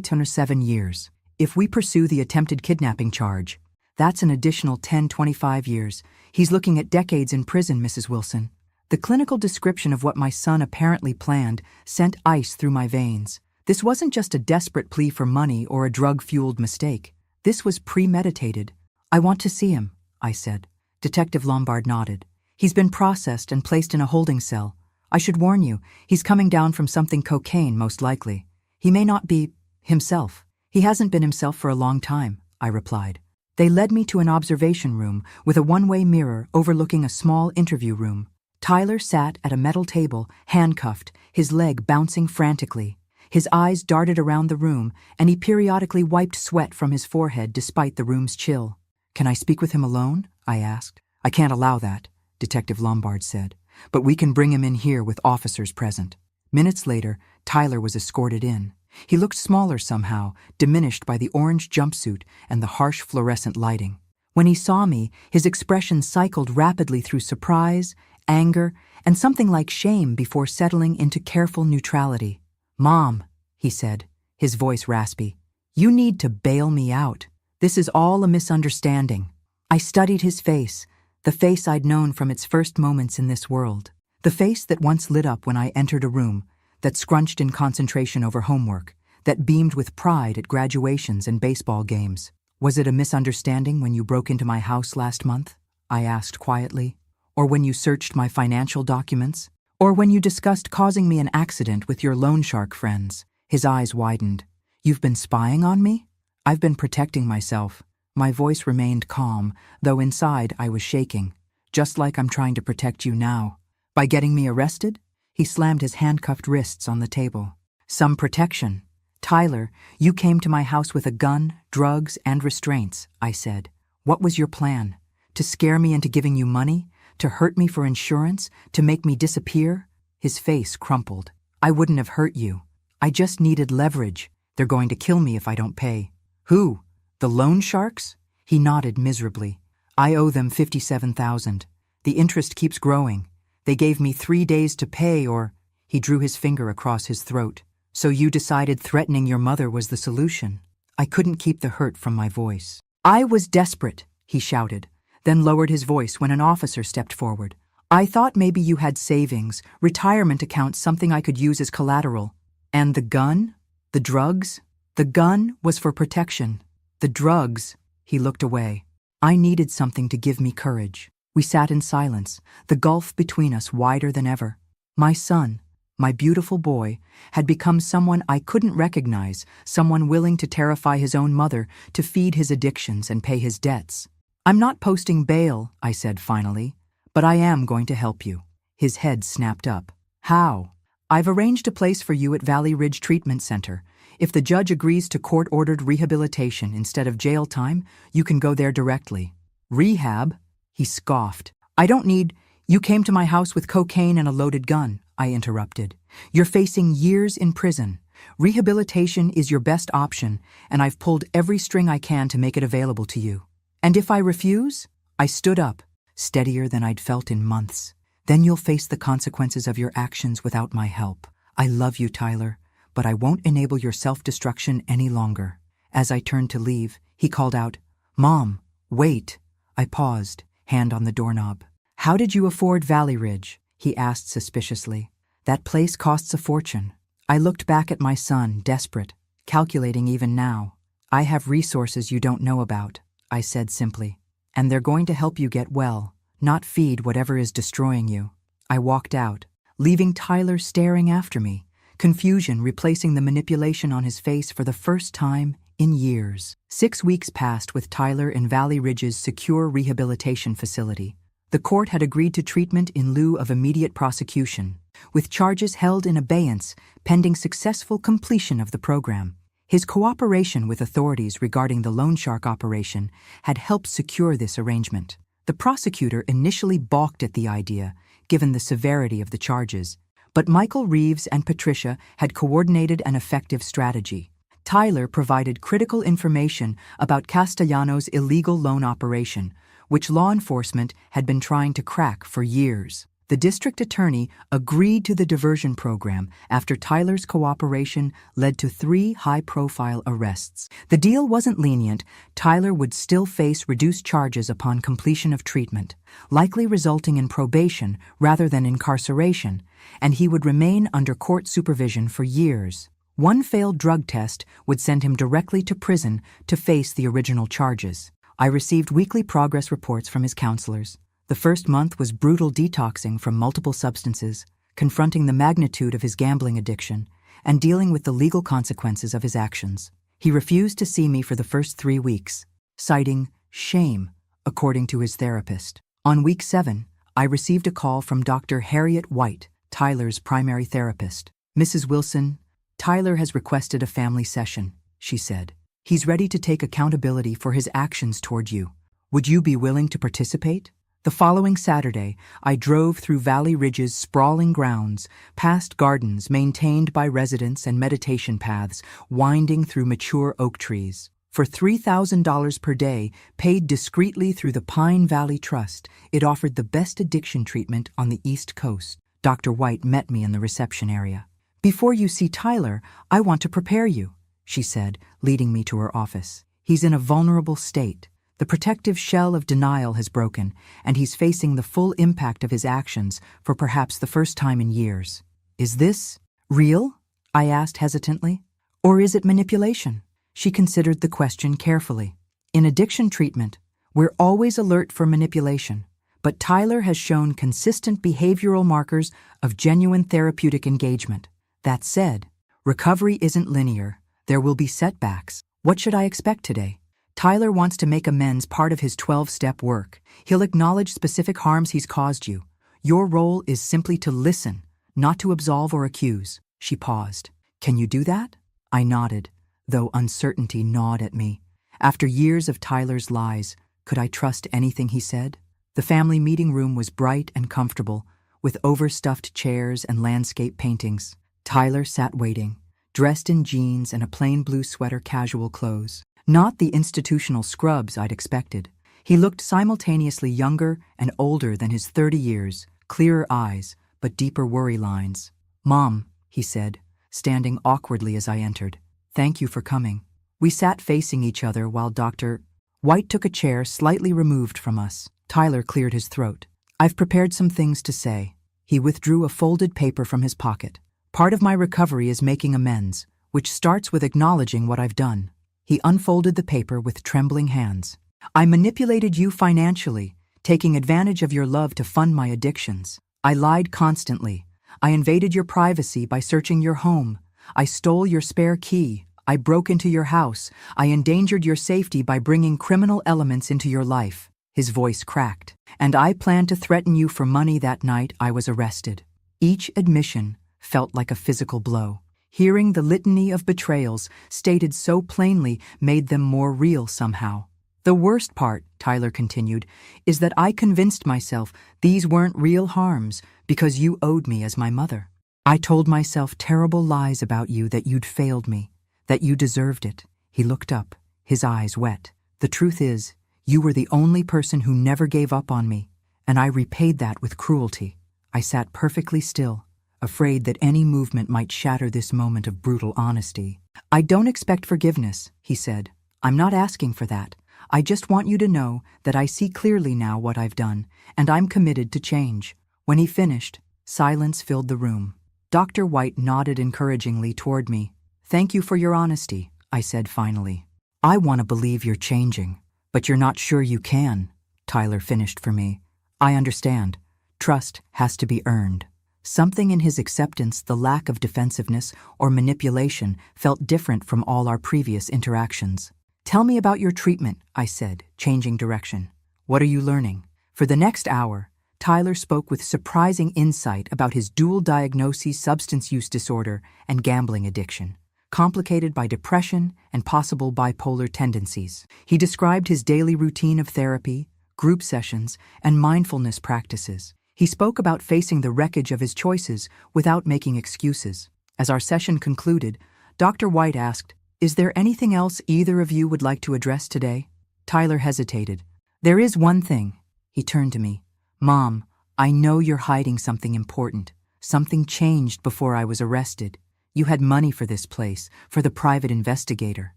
to 7 years. If we pursue the attempted kidnapping charge, that's an additional 10-25 years. He's looking at decades in prison, Mrs. Wilson." The clinical description of what my son apparently planned sent ice through my veins. This wasn't just a desperate plea for money or a drug-fueled mistake. This was premeditated. "I want to see him," I said. Detective Lombard nodded. "He's been processed and placed in a holding cell. I should warn you, he's coming down from something cocaine, most likely. He may not be himself." "He hasn't been himself for a long time," I replied. They led me to an observation room with a one-way mirror overlooking a small interview room. Tyler sat at a metal table, handcuffed, his leg bouncing frantically. His eyes darted around the room, and he periodically wiped sweat from his forehead despite the room's chill. "Can I speak with him alone?" I asked. "I can't allow that," Detective Lombard said, "but we can bring him in here with officers present." Minutes later, Tyler was escorted in. He looked smaller somehow, diminished by the orange jumpsuit and the harsh fluorescent lighting. When he saw me, his expression cycled rapidly through surprise, anger, and something like shame before settling into careful neutrality. "Mom," he said, his voice raspy, "you need to bail me out. This is all a misunderstanding." I studied his face, the face I'd known from its first moments in this world, the face that once lit up when I entered a room, that scrunched in concentration over homework, that beamed with pride at graduations and baseball games. "Was it a misunderstanding when you broke into my house last month?" I asked quietly. "Or when you searched my financial documents? Or when you discussed causing me an accident with your loan shark friends?" His eyes widened. "You've been spying on me?" "I've been protecting myself." My voice remained calm, though inside I was shaking. "Just like I'm trying to protect you now." "By getting me arrested?" He slammed his handcuffed wrists on the table. "Some protection. Tyler, you came to my house with a gun, drugs, and restraints," I said. "What was your plan? To scare me into giving you money? To hurt me for insurance? To make me disappear?" His face crumpled. "I wouldn't have hurt you. I just needed leverage. They're going to kill me if I don't pay." "Who? The loan sharks?" He nodded miserably. "I owe them $57,000. The interest keeps growing. They gave me 3 days to pay or—" He drew his finger across his throat. "So you decided threatening your mother was the solution?" I couldn't keep the hurt from my voice. "I was desperate," he shouted, then lowered his voice when an officer stepped forward. "I thought maybe you had savings, retirement accounts, something I could use as collateral." "And the gun? The drugs?" "The gun was for protection. The drugs—" He looked away. I needed something to give me courage. We sat in silence, the gulf between us wider than ever. My son, my beautiful boy, had become someone I couldn't recognize, someone willing to terrify his own mother, to feed his addictions and pay his debts. "I'm not posting bail," I said finally, "but I am going to help you." His head snapped up. "How?" "I've arranged a place for you at Valley Ridge Treatment Center. If the judge agrees to court-ordered rehabilitation instead of jail time, you can go there directly." "Rehab?" He scoffed. "I don't need—" "You came to my house with cocaine and a loaded gun," I interrupted. "You're facing years in prison. Rehabilitation is your best option, and I've pulled every string I can to make it available to you." "And if I refuse?" I stood up, steadier than I'd felt in months. "Then you'll face the consequences of your actions without my help. I love you, Tyler, but I won't enable your self-destruction any longer." As I turned to leave, he called out, "Mom, wait." I paused, hand on the doorknob. "How did you afford Valley Ridge?" he asked suspiciously. "That place costs a fortune." I looked back at my son, desperate, calculating even now. "I have resources you don't know about," I said simply. "And they're going to help you get well, not feed whatever is destroying you." I walked out, leaving Tyler staring after me, confusion replacing the manipulation on his face for the first time in years. 6 weeks passed with Tyler in Valley Ridge's secure rehabilitation facility. The court had agreed to treatment in lieu of immediate prosecution, with charges held in abeyance pending successful completion of the program. His cooperation with authorities regarding the loan shark operation had helped secure this arrangement. The prosecutor initially balked at the idea, given the severity of the charges, but Michael Reeves and Patricia had coordinated an effective strategy. Tyler provided critical information about Castellanos' illegal loan operation, which law enforcement had been trying to crack for years. The district attorney agreed to the diversion program after Tyler's cooperation led to 3 high-profile arrests. The deal wasn't lenient. Tyler would still face reduced charges upon completion of treatment, likely resulting in probation rather than incarceration, and he would remain under court supervision for years. One failed drug test would send him directly to prison to face the original charges. I received weekly progress reports from his counselors. The first month was brutal detoxing from multiple substances, confronting the magnitude of his gambling addiction, and dealing with the legal consequences of his actions. He refused to see me for the first 3 weeks, citing shame, according to his therapist. On week 7, I received a call from Dr. Harriet White, Tyler's primary therapist. "Mrs. Wilson, Tyler has requested a family session," she said. "He's ready to take accountability for his actions toward you. Would you be willing to participate?" The following Saturday, I drove through Valley Ridge's sprawling grounds, past gardens maintained by residents and meditation paths winding through mature oak trees. For $3,000 per day, paid discreetly through the Pine Valley Trust, it offered the best addiction treatment on the East Coast. Dr. White met me in the reception area. "Before you see Tyler, I want to prepare you," she said, leading me to her office. "He's in a vulnerable state. The protective shell of denial has broken, and he's facing the full impact of his actions for perhaps the first time in years." "Is this real?" I asked hesitantly. "Or is it manipulation?" She considered the question carefully. "In addiction treatment, we're always alert for manipulation, but Tyler has shown consistent behavioral markers of genuine therapeutic engagement. That said, recovery isn't linear. There will be setbacks. What should I expect today?" "Tyler wants to make amends part of his 12-step work. He'll acknowledge specific harms he's caused you. Your role is simply to listen, not to absolve or accuse." She paused. "Can you do that?" I nodded, though uncertainty gnawed at me. After years of Tyler's lies, could I trust anything he said? The family meeting room was bright and comfortable, with overstuffed chairs and landscape paintings. Tyler sat waiting, dressed in jeans and a plain blue sweater, casual clothes. Not the institutional scrubs I'd expected. He looked simultaneously younger and older than his 30 years, clearer eyes, but deeper worry lines. "Mom," he said, standing awkwardly as I entered. "Thank you for coming." We sat facing each other while Dr. White took a chair slightly removed from us. Tyler cleared his throat. "I've prepared some things to say." He withdrew a folded paper from his pocket. "Part of my recovery is making amends, which starts with acknowledging what I've done." He unfolded the paper with trembling hands. "I manipulated you financially, taking advantage of your love to fund my addictions. I lied constantly. I invaded your privacy by searching your home. I stole your spare key. I broke into your house. I endangered your safety by bringing criminal elements into your life. His voice cracked. "And I planned to threaten you for money that night I was arrested." Each admission felt like a physical blow. Hearing the litany of betrayals stated so plainly made them more real somehow. "The worst part," Tyler continued, "is that I convinced myself these weren't real harms because you owed me as my mother. I told myself terrible lies about you, that you'd failed me, that you deserved it." He looked up, his eyes wet. "The truth is, you were the only person who never gave up on me, and I repaid that with cruelty." I sat perfectly still, afraid that any movement might shatter this moment of brutal honesty. "I don't expect forgiveness," he said. "I'm not asking for that. I just want you to know that I see clearly now what I've done, and I'm committed to change." When he finished, silence filled the room. Dr. White nodded encouragingly toward me. "Thank you for your honesty," I said finally. "I want to believe you're changing, but you're not sure you can," Tyler finished for me. "I understand. Trust has to be earned." Something in his acceptance, the lack of defensiveness or manipulation, felt different from all our previous interactions. "Tell me about your treatment," I said, changing direction. "What are you learning?" For the next hour, Tyler spoke with surprising insight about his dual diagnoses: substance use disorder and gambling addiction, complicated by depression and possible bipolar tendencies. He described his daily routine of therapy, group sessions, and mindfulness practices. He spoke about facing the wreckage of his choices without making excuses. As our session concluded, Dr. White asked, "Is there anything else either of you would like to address today?" Tyler hesitated. "There is one thing." He turned to me. "Mom, I know you're hiding something important. Something changed before I was arrested. You had money for this place, for the private investigator."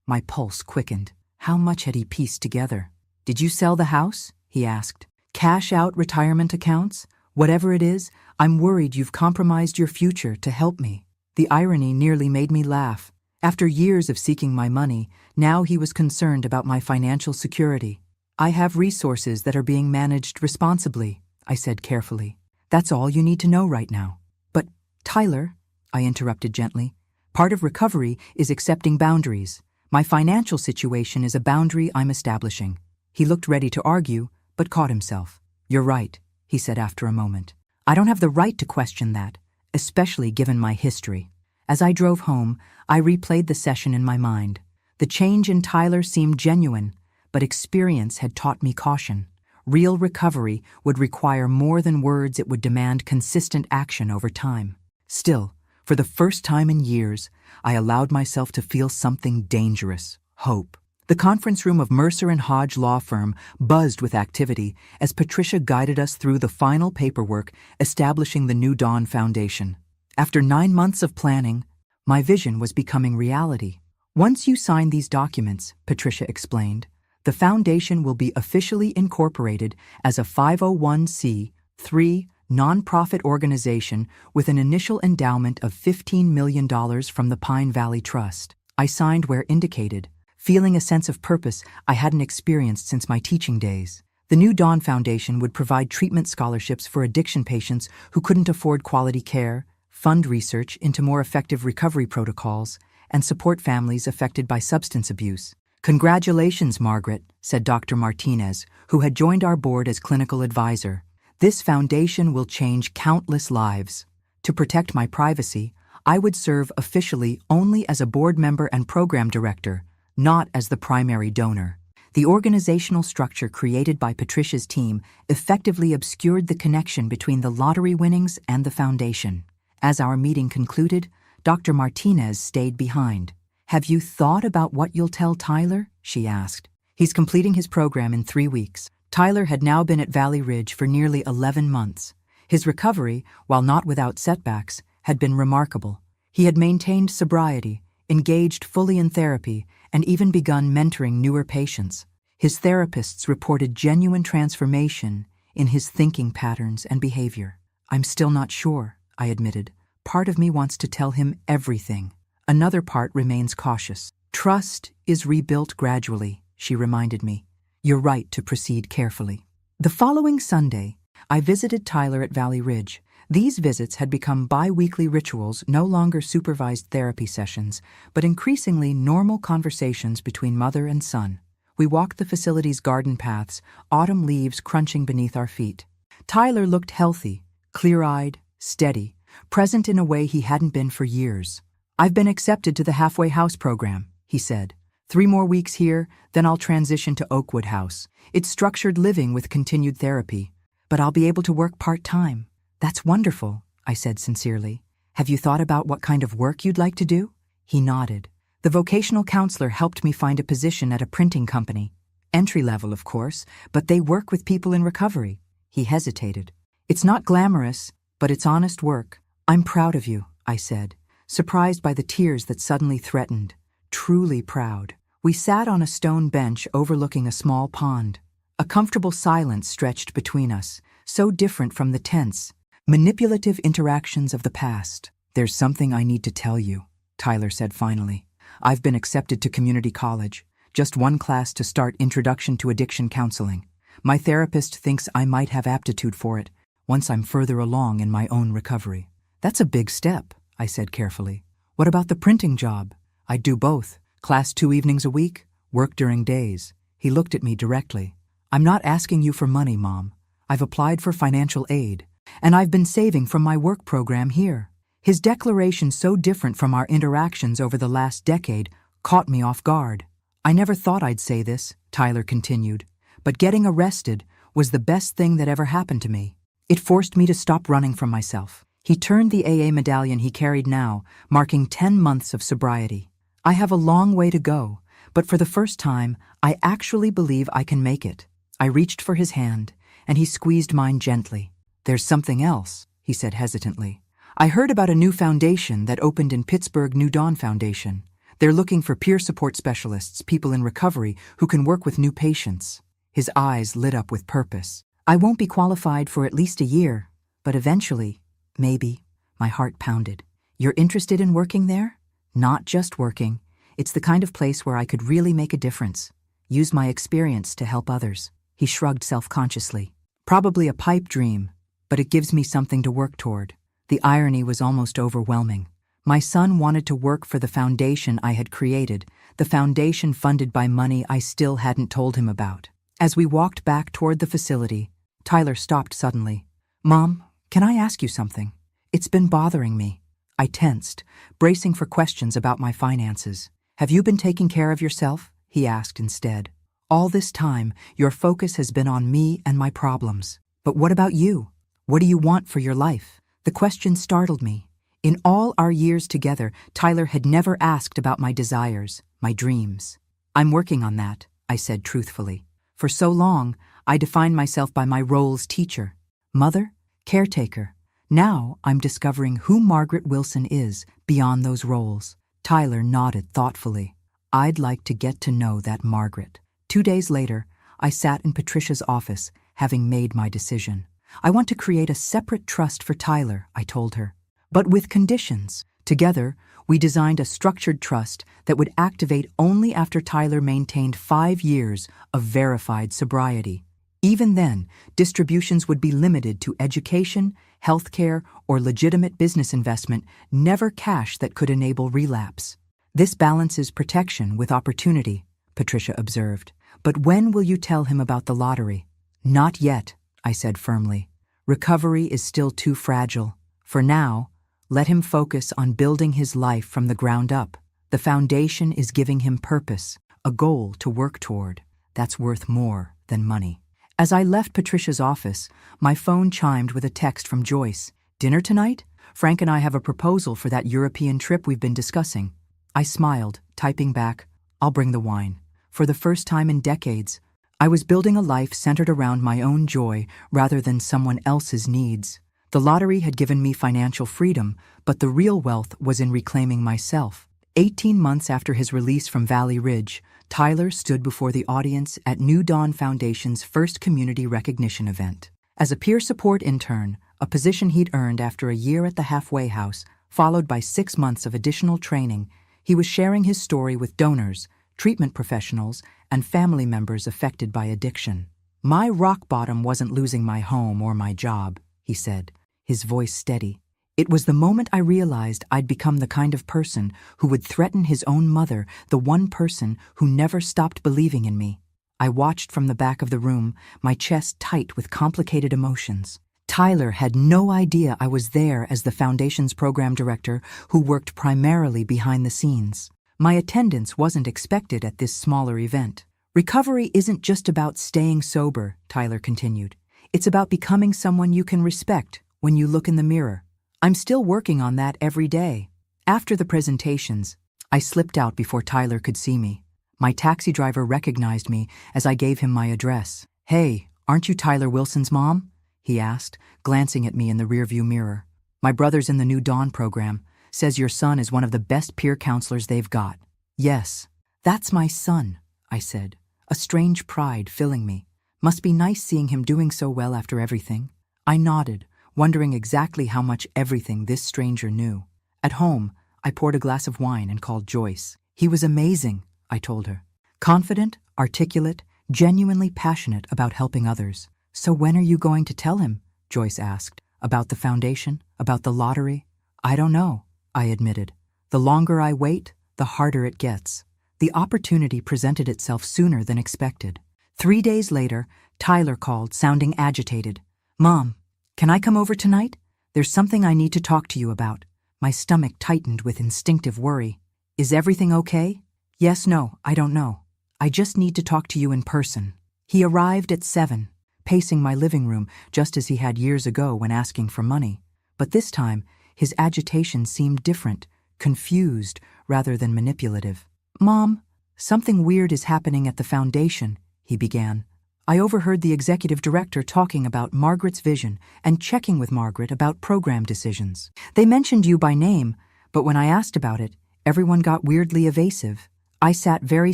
My pulse quickened. How much had he pieced together? "Did you sell the house?" he asked. "Cash out retirement accounts? Whatever it is, I'm worried you've compromised your future to help me." The irony nearly made me laugh. After years of seeking my money, now he was concerned about my financial security. "I have resources that are being managed responsibly," I said carefully. "That's all you need to know right now." "But, Tyler," I interrupted gently, "part of recovery is accepting boundaries. My financial situation is a boundary I'm establishing." He looked ready to argue, but caught himself. "You're right," he said after a moment. "I don't have the right to question that, especially given my history." As I drove home, I replayed the session in my mind. The change in Tyler seemed genuine, but experience had taught me caution. Real recovery would require more than words. It would demand consistent action over time. Still, for the first time in years, I allowed myself to feel something dangerous: hope. The conference room of Mercer and Hodge law firm buzzed with activity as Patricia guided us through the final paperwork establishing the New Dawn Foundation. After 9 months of planning, my vision was becoming reality. "Once you sign these documents," Patricia explained, "the foundation will be officially incorporated as a 501c3 nonprofit organization with an initial endowment of $15 million from the Pine Valley Trust." I signed where indicated, feeling a sense of purpose I hadn't experienced since my teaching days. The New Dawn Foundation would provide treatment scholarships for addiction patients who couldn't afford quality care, fund research into more effective recovery protocols, and support families affected by substance abuse. "Congratulations, Margaret," said Dr. Martinez, who had joined our board as clinical advisor. "This foundation will change countless lives." To protect my privacy, I would serve officially only as a board member and program director, not as the primary donor. The organizational structure created by Patricia's team effectively obscured the connection between the lottery winnings and the foundation. As our meeting concluded, Dr. Martinez stayed behind. "Have you thought about what you'll tell Tyler?" she asked. "He's completing his program in 3 weeks." Tyler had now been at Valley Ridge for nearly 11 months. His recovery, while not without setbacks, had been remarkable. He had maintained sobriety, engaged fully in therapy, and even begun mentoring newer patients. His therapists reported genuine transformation in his thinking patterns and behavior. "I'm still not sure," I admitted. "Part of me wants to tell him everything. Another part remains cautious." "Trust is rebuilt gradually," she reminded me. "You're right to proceed carefully." The following Sunday, I visited Tyler at Valley Ridge. These visits had become bi-weekly rituals, no longer supervised therapy sessions, but increasingly normal conversations between mother and son. We walked the facility's garden paths, autumn leaves crunching beneath our feet. Tyler looked healthy, clear-eyed, steady, present in a way he hadn't been for years. "I've been accepted to the halfway house program," he said. "3 more weeks here, then I'll transition to Oakwood House. It's structured living with continued therapy, but I'll be able to work part-time." "That's wonderful," I said sincerely. "Have you thought about what kind of work you'd like to do?" He nodded. "The vocational counselor helped me find a position at a printing company. Entry-level, of course, but they work with people in recovery." He hesitated. "It's not glamorous, but it's honest work." "I'm proud of you," I said, surprised by the tears that suddenly threatened. Truly proud. We sat on a stone bench overlooking a small pond. A comfortable silence stretched between us, so different from the tense, manipulative interactions of the past. "There's something I need to tell you," Tyler said finally. "I've been accepted to community college. Just 1 class to start Introduction to Addiction Counseling. My therapist thinks I might have aptitude for it once I'm further along in my own recovery." "That's a big step," I said carefully. "What about the printing job?" "I'd do both. Class 2 evenings a week, work during days." He looked at me directly. "I'm not asking you for money, Mom. I've applied for financial aid, and I've been saving from my work program here." His declaration, so different from our interactions over the last decade, caught me off guard. "I never thought I'd say this," Tyler continued, "but getting arrested was the best thing that ever happened to me. It forced me to stop running from myself." He turned the AA medallion he carried now, marking 10 months of sobriety. "I have a long way to go, but for the first time, I actually believe I can make it." I reached for his hand, and he squeezed mine gently. "There's something else," he said hesitantly. "I heard about a new foundation that opened in Pittsburgh, New Dawn Foundation. They're looking for peer support specialists, people in recovery who can work with new patients." His eyes lit up with purpose. "I won't be qualified for at least a year, but eventually, maybe." My heart pounded. "You're interested in working there?" "Not just working. It's the kind of place where I could really make a difference. Use my experience to help others." He shrugged self-consciously. "Probably a pipe dream, but it gives me something to work toward." The irony was almost overwhelming. My son wanted to work for the foundation I had created, the foundation funded by money I still hadn't told him about. As we walked back toward the facility, Tyler stopped suddenly. "Mom, can I ask you something? It's been bothering me." I tensed, bracing for questions about my finances. "Have you been taking care of yourself?" he asked instead. "All this time, your focus has been on me and my problems. But what about you? What do you want for your life?" The question startled me. In all our years together, Tyler had never asked about my desires, my dreams. "I'm working on that," I said truthfully. "For so long, I defined myself by my roles: teacher, mother, caretaker. Now I'm discovering who Margaret Wilson is beyond those roles." Tyler nodded thoughtfully. "I'd like to get to know that Margaret." 2 days later, I sat in Patricia's office, having made my decision. "I want to create a separate trust for Tyler," I told her, "but with conditions." Together, we designed a structured trust that would activate only after Tyler maintained 5 years of verified sobriety. Even then, distributions would be limited to education, healthcare, or legitimate business investment, never cash that could enable relapse. "This balances protection with opportunity," Patricia observed. "But when will you tell him about the lottery?" "Not yet," I said firmly. "Recovery is still too fragile. For now, let him focus on building his life from the ground up. The foundation is giving him purpose, a goal to work toward. That's worth more than money." As I left Patricia's office, my phone chimed with a text from Joyce. "Dinner tonight? Frank and I have a proposal for that European trip we've been discussing." I smiled, typing back, "I'll bring the wine." For the first time in decades, I was building a life centered around my own joy rather than someone else's needs. The lottery had given me financial freedom, but the real wealth was in reclaiming myself. 18 months after his release from Valley Ridge, Tyler stood before the audience at New Dawn Foundation's first community recognition event. As a peer support intern, a position he'd earned after a year at the halfway house, followed by 6 months of additional training, he was sharing his story with donors, treatment professionals, and family members affected by addiction. "My rock bottom wasn't losing my home or my job," he said, his voice steady. It was the moment I realized I'd become the kind of person who would threaten his own mother, the one person who never stopped believing in me. I watched from the back of the room, my chest tight with complicated emotions. Tyler had no idea I was there as the Foundation's program director who worked primarily behind the scenes. My attendance wasn't expected at this smaller event. Recovery isn't just about staying sober, Tyler continued. It's about becoming someone you can respect when you look in the mirror. I'm still working on that every day. After the presentations, I slipped out before Tyler could see me. My taxi driver recognized me as I gave him my address. "Hey, aren't you Tyler Wilson's mom?" he asked, glancing at me in the rearview mirror. "My brother's in the new Dawn program. Says your son is one of the best peer counselors they've got." "Yes, that's my son," I said, a strange pride filling me. Must be nice seeing him doing so well after everything. I nodded, wondering exactly how much everything this stranger knew. At home, I poured a glass of wine and called Joyce. "He was amazing," I told her. "Confident, articulate, genuinely passionate about helping others." "So when are you going to tell him?" Joyce asked. "About the foundation? About the lottery?" "I don't know," I admitted. "The longer I wait, the harder it gets." The opportunity presented itself sooner than expected. 3 days later, Tyler called, sounding agitated. "Mom, can I come over tonight? There's something I need to talk to you about." My stomach tightened with instinctive worry. "Is everything okay?" "Yes, no, I don't know. I just need to talk to you in person." He arrived at 7, pacing my living room just as he had years ago when asking for money. But this time, his agitation seemed different, confused rather than manipulative. "Mom, something weird is happening at the foundation," he began. "I overheard the executive director talking about Margaret's vision and checking with Margaret about program decisions. They mentioned you by name, but when I asked about it, everyone got weirdly evasive." I sat very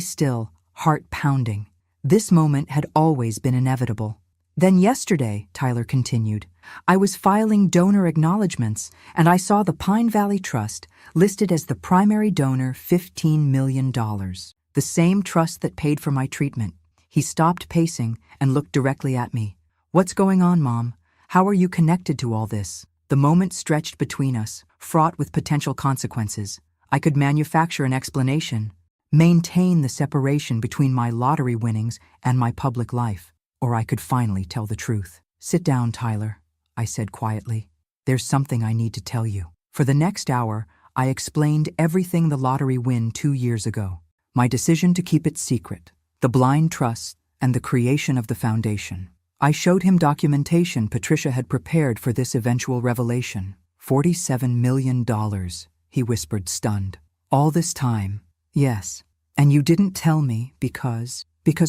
still, heart pounding. This moment had always been inevitable. "Then yesterday," Tyler continued, "I was filing donor acknowledgments and I saw the Pine Valley Trust listed as the primary donor, $15 million. The same trust that paid for my treatment." He stopped pacing and looked directly at me. "What's going on, Mom? How are you connected to all this?" The moment stretched between us, fraught with potential consequences. I could manufacture an explanation, maintain the separation between my lottery winnings and my public life, or I could finally tell the truth. "Sit down, Tyler," I said quietly. "There's something I need to tell you." For the next hour, I explained everything the lottery win 2 years ago. My decision to keep it secret, the blind trust, and the creation of the foundation. I showed him documentation Patricia had prepared for this eventual revelation. $47 million, he whispered, stunned. "All this time?" "Yes. And you didn't tell me because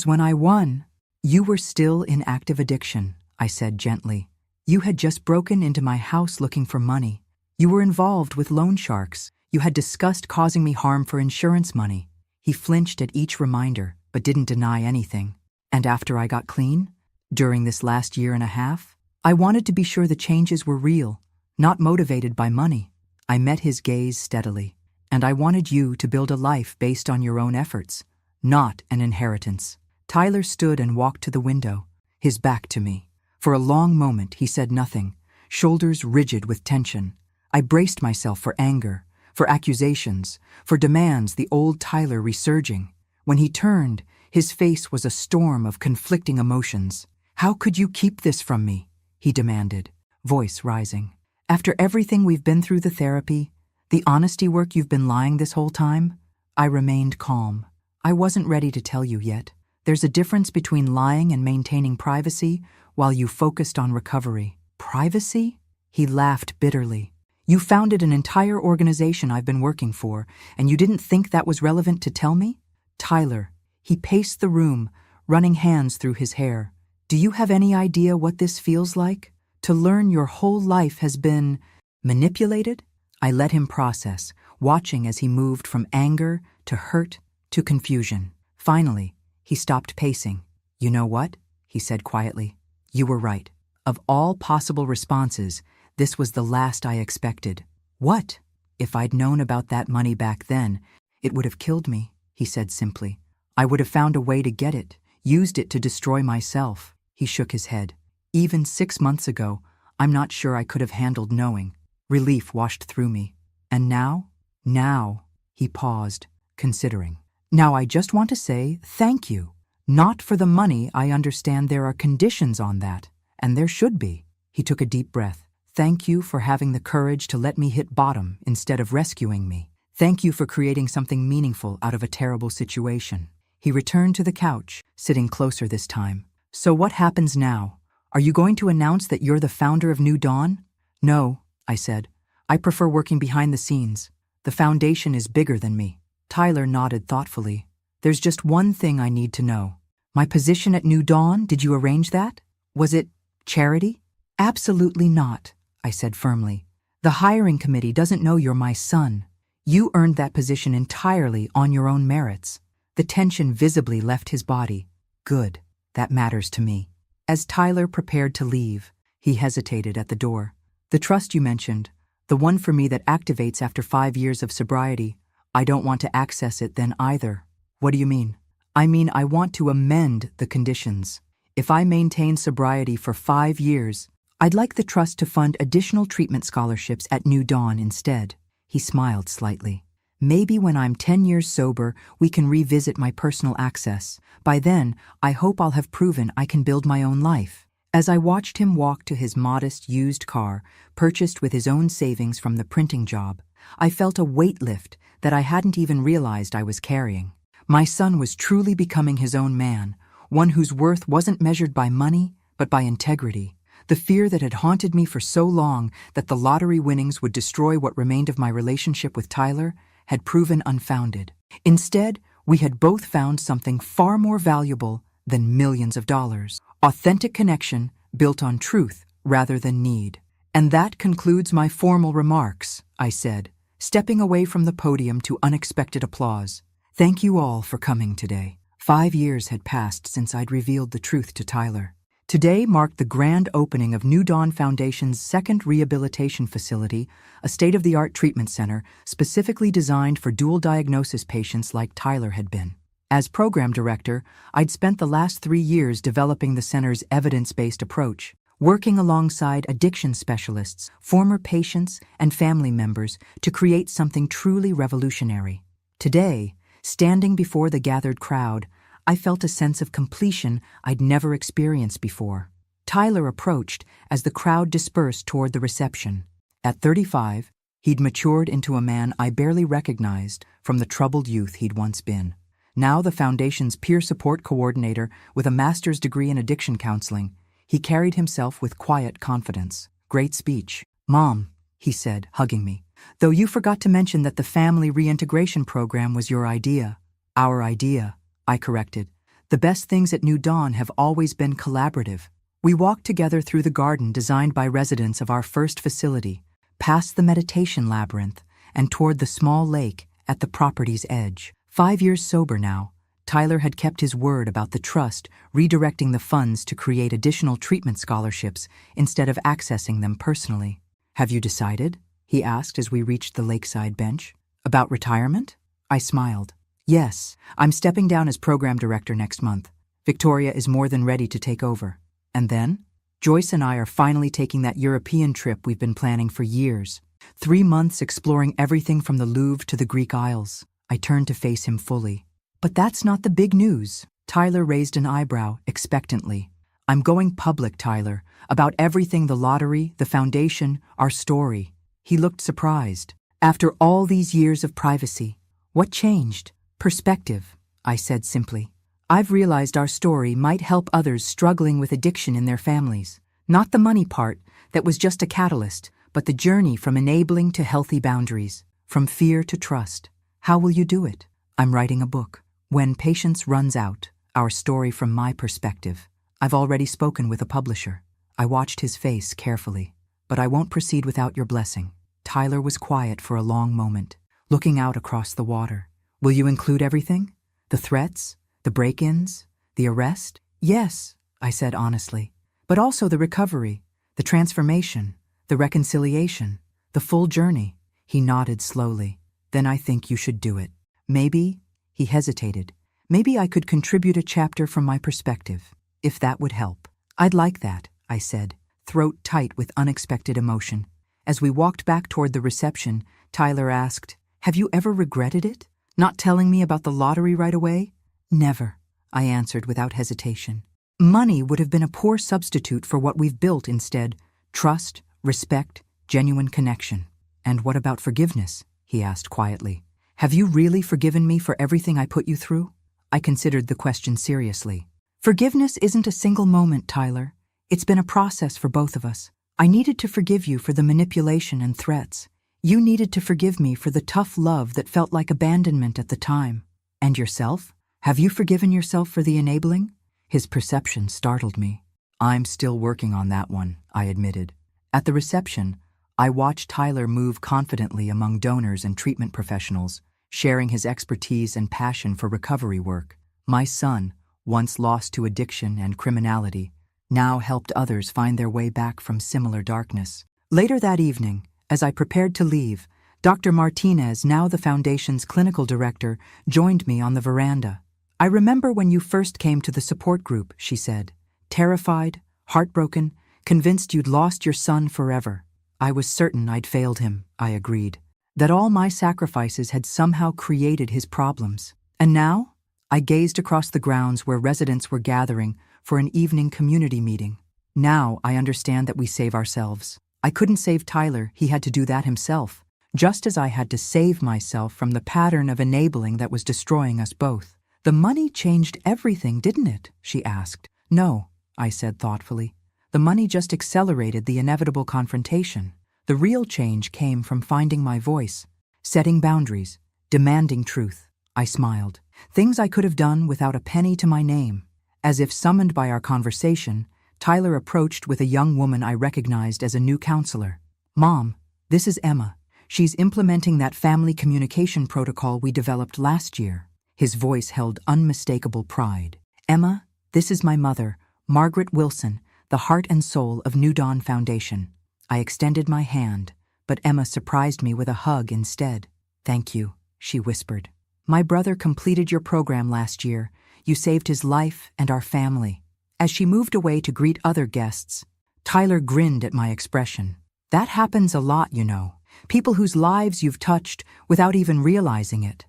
when I won, you were still in active addiction," I said gently. "You had just broken into my house looking for money. You were involved with loan sharks. You had discussed causing me harm for insurance money." He flinched at each reminder, but didn't deny anything. "And after I got clean? During this last year and a half? I wanted to be sure the changes were real, not motivated by money." I met his gaze steadily. "And I wanted you to build a life based on your own efforts, not an inheritance." Tyler stood and walked to the window, his back to me. For a long moment he said nothing, shoulders rigid with tension. I braced myself for anger, for accusations, for demands, the old Tyler resurging. When he turned, his face was a storm of conflicting emotions. "How could you keep this from me?" he demanded, voice rising. "After everything we've been through, the therapy, the honesty work you've been lying this whole time?" I remained calm. "I wasn't ready to tell you yet. There's a difference between lying and maintaining privacy while you focused on recovery." "Privacy?" He laughed bitterly. "You founded an entire organization I've been working for, and you didn't think that was relevant to tell me?" "Tyler," he paced the room, running hands through his hair. "Do you have any idea what this feels like? To learn your whole life has been manipulated?" I let him process, watching as he moved from anger to hurt to confusion. Finally, he stopped pacing. "You know what?" he said quietly. "You were right. Of all possible responses, this was the last I expected." "What?" "If I'd known about that money back then, it would have killed me," he said simply. "I would have found a way to get it, used it to destroy myself." He shook his head. "Even 6 months ago, I'm not sure I could have handled knowing." Relief washed through me. And now? Now, he paused, considering. Now I just want to say thank you. Not for the money, I understand there are conditions on that, and there should be. He took a deep breath. Thank you for having the courage to let me hit bottom instead of rescuing me. Thank you for creating something meaningful out of a terrible situation. He returned to the couch, sitting closer this time. So what happens now? Are you going to announce that you're the founder of New Dawn? No, I said. I prefer working behind the scenes. The foundation is bigger than me. Tyler nodded thoughtfully. There's just one thing I need to know. My position at New Dawn, did you arrange that? Was it charity? Absolutely not, I said firmly. The hiring committee doesn't know you're my son. You earned that position entirely on your own merits. The tension visibly left his body. Good, that matters to me. As Tyler prepared to leave, he hesitated at the door. The trust you mentioned, the one for me that activates after 5 years of sobriety, I don't want to access it then either. What do you mean? I mean I want to amend the conditions. If I maintain sobriety for 5 years, I'd like the trust to fund additional treatment scholarships at New Dawn instead. He smiled slightly. Maybe when I'm 10 years sober, we can revisit my personal access. By then, I hope I'll have proven I can build my own life. As I watched him walk to his modest used car, purchased with his own savings from the printing job, I felt a weight lift that I hadn't even realized I was carrying. My son was truly becoming his own man, one whose worth wasn't measured by money, but by integrity. The fear that had haunted me for so long that the lottery winnings would destroy what remained of my relationship with Tyler had proven unfounded. Instead, we had both found something far more valuable than millions of dollars. Authentic connection built on truth rather than need. And that concludes my formal remarks, I said, stepping away from the podium to unexpected applause. Thank you all for coming today. 5 years had passed since I'd revealed the truth to Tyler. Today marked the grand opening of New Dawn Foundation's second rehabilitation facility, a state-of-the-art treatment center specifically designed for dual diagnosis patients like Tyler had been. As program director, I'd spent the last 3 years developing the center's evidence-based approach, working alongside addiction specialists, former patients, and family members to create something truly revolutionary. Today, standing before the gathered crowd, I felt a sense of completion I'd never experienced before. Tyler approached as the crowd dispersed toward the reception. At 35, he'd matured into a man I barely recognized from the troubled youth he'd once been. Now the Foundation's peer support coordinator with a master's degree in addiction counseling, he carried himself with quiet confidence. Great speech. Mom, he said, hugging me. Though you forgot to mention that the family reintegration program was your idea. Our idea, I corrected. The best things at New Dawn have always been collaborative. We walked together through the garden designed by residents of our first facility, past the meditation labyrinth, and toward the small lake at the property's edge. 5 years sober now, Tyler had kept his word about the trust, redirecting the funds to create additional treatment scholarships instead of accessing them personally. Have you decided? He asked as we reached the lakeside bench. About retirement? I smiled. Yes, I'm stepping down as program director next month. Victoria is more than ready to take over. And then? Joyce and I are finally taking that European trip we've been planning for years. 3 months exploring everything from the Louvre to the Greek Isles. I turned to face him fully. But that's not the big news. Tyler raised an eyebrow expectantly. I'm going public, Tyler, about everything, the lottery, the foundation, our story. He looked surprised. After all these years of privacy, what changed? Perspective, I said simply. I've realized our story might help others struggling with addiction in their families. Not the money part, that was just a catalyst, but the journey from enabling to healthy boundaries, from fear to trust. How will you do it? I'm writing a book. When Patience Runs Out, our story from my perspective. I've already spoken with a publisher. I watched his face carefully. But I won't proceed without your blessing. Tyler was quiet for a long moment, looking out across the water. Will you include everything? The threats? The break-ins? The arrest? Yes, I said honestly. But also the recovery, the transformation, the reconciliation, the full journey. He nodded slowly. Then I think you should do it. Maybe, he hesitated, maybe I could contribute a chapter from my perspective, if that would help. I'd like that, I said, throat tight with unexpected emotion. As we walked back toward the reception, Tyler asked, "Have you ever regretted it? Not telling me about the lottery right away?" "Never," I answered without hesitation. Money would have been a poor substitute for what we've built instead: trust, respect, genuine connection. "And what about forgiveness?" he asked quietly. "Have you really forgiven me for everything I put you through?" I considered the question seriously. "Forgiveness isn't a single moment, Tyler. It's been a process for both of us. I needed to forgive you for the manipulation and threats. You needed to forgive me for the tough love that felt like abandonment at the time. And yourself? Have you forgiven yourself for the enabling?" His perception startled me. "I'm still working on that one," I admitted. At the reception, I watched Tyler move confidently among donors and treatment professionals, sharing his expertise and passion for recovery work. My son, once lost to addiction and criminality, now helped others find their way back from similar darkness. Later that evening, as I prepared to leave, Dr. Martinez, now the Foundation's clinical director, joined me on the veranda. "I remember when you first came to the support group," she said. "Terrified, heartbroken, convinced you'd lost your son forever." "I was certain I'd failed him," I agreed. "That all my sacrifices had somehow created his problems. And now?" I gazed across the grounds where residents were gathering for an evening community meeting. "Now I understand that we save ourselves. I couldn't save Tyler, he had to do that himself, just as I had to save myself from the pattern of enabling that was destroying us both." "The money changed everything, didn't it?" she asked. "No," I said thoughtfully. "The money just accelerated the inevitable confrontation. The real change came from finding my voice, setting boundaries, demanding truth." I smiled. "Things I could have done without a penny to my name." As if summoned by our conversation, Tyler approached with a young woman I recognized as a new counselor. "Mom, this is Emma. She's implementing that family communication protocol we developed last year." His voice held unmistakable pride. "Emma, this is my mother, Margaret Wilson, the heart and soul of New Dawn Foundation." I extended my hand, but Emma surprised me with a hug instead. "Thank you," she whispered. "My brother completed your program last year. You saved his life and our family." As she moved away to greet other guests, Tyler grinned at my expression. "That happens a lot, you know. People whose lives you've touched without even realizing it."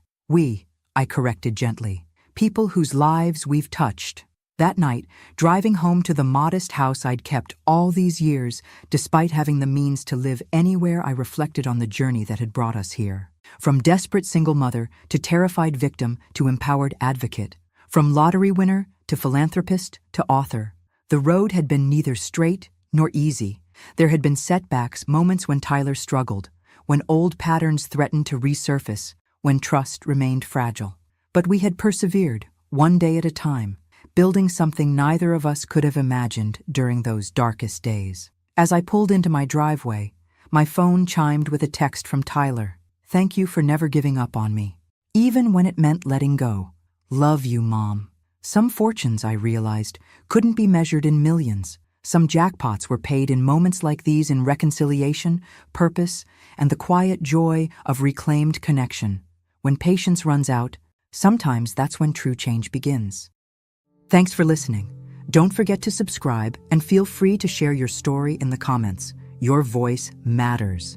I corrected gently. "People whose lives we've touched." That night, driving home to the modest house I'd kept all these years, despite having the means to live anywhere, I reflected on the journey that had brought us here. From desperate single mother to terrified victim to empowered advocate, from lottery winner to philanthropist to author, the road had been neither straight nor easy. There had been setbacks, moments when Tyler struggled, when old patterns threatened to resurface, when trust remained fragile. But we had persevered, one day at a time, building something neither of us could have imagined during those darkest days. As I pulled into my driveway, my phone chimed with a text from Tyler. "Thank you for never giving up on me, even when it meant letting go. Love you, Mom." Some fortunes, I realized, couldn't be measured in millions. Some jackpots were paid in moments like these, in reconciliation, purpose, and the quiet joy of reclaimed connection. When patience runs out, sometimes that's when true change begins. Thanks for listening. Don't forget to subscribe and feel free to share your story in the comments. Your voice matters.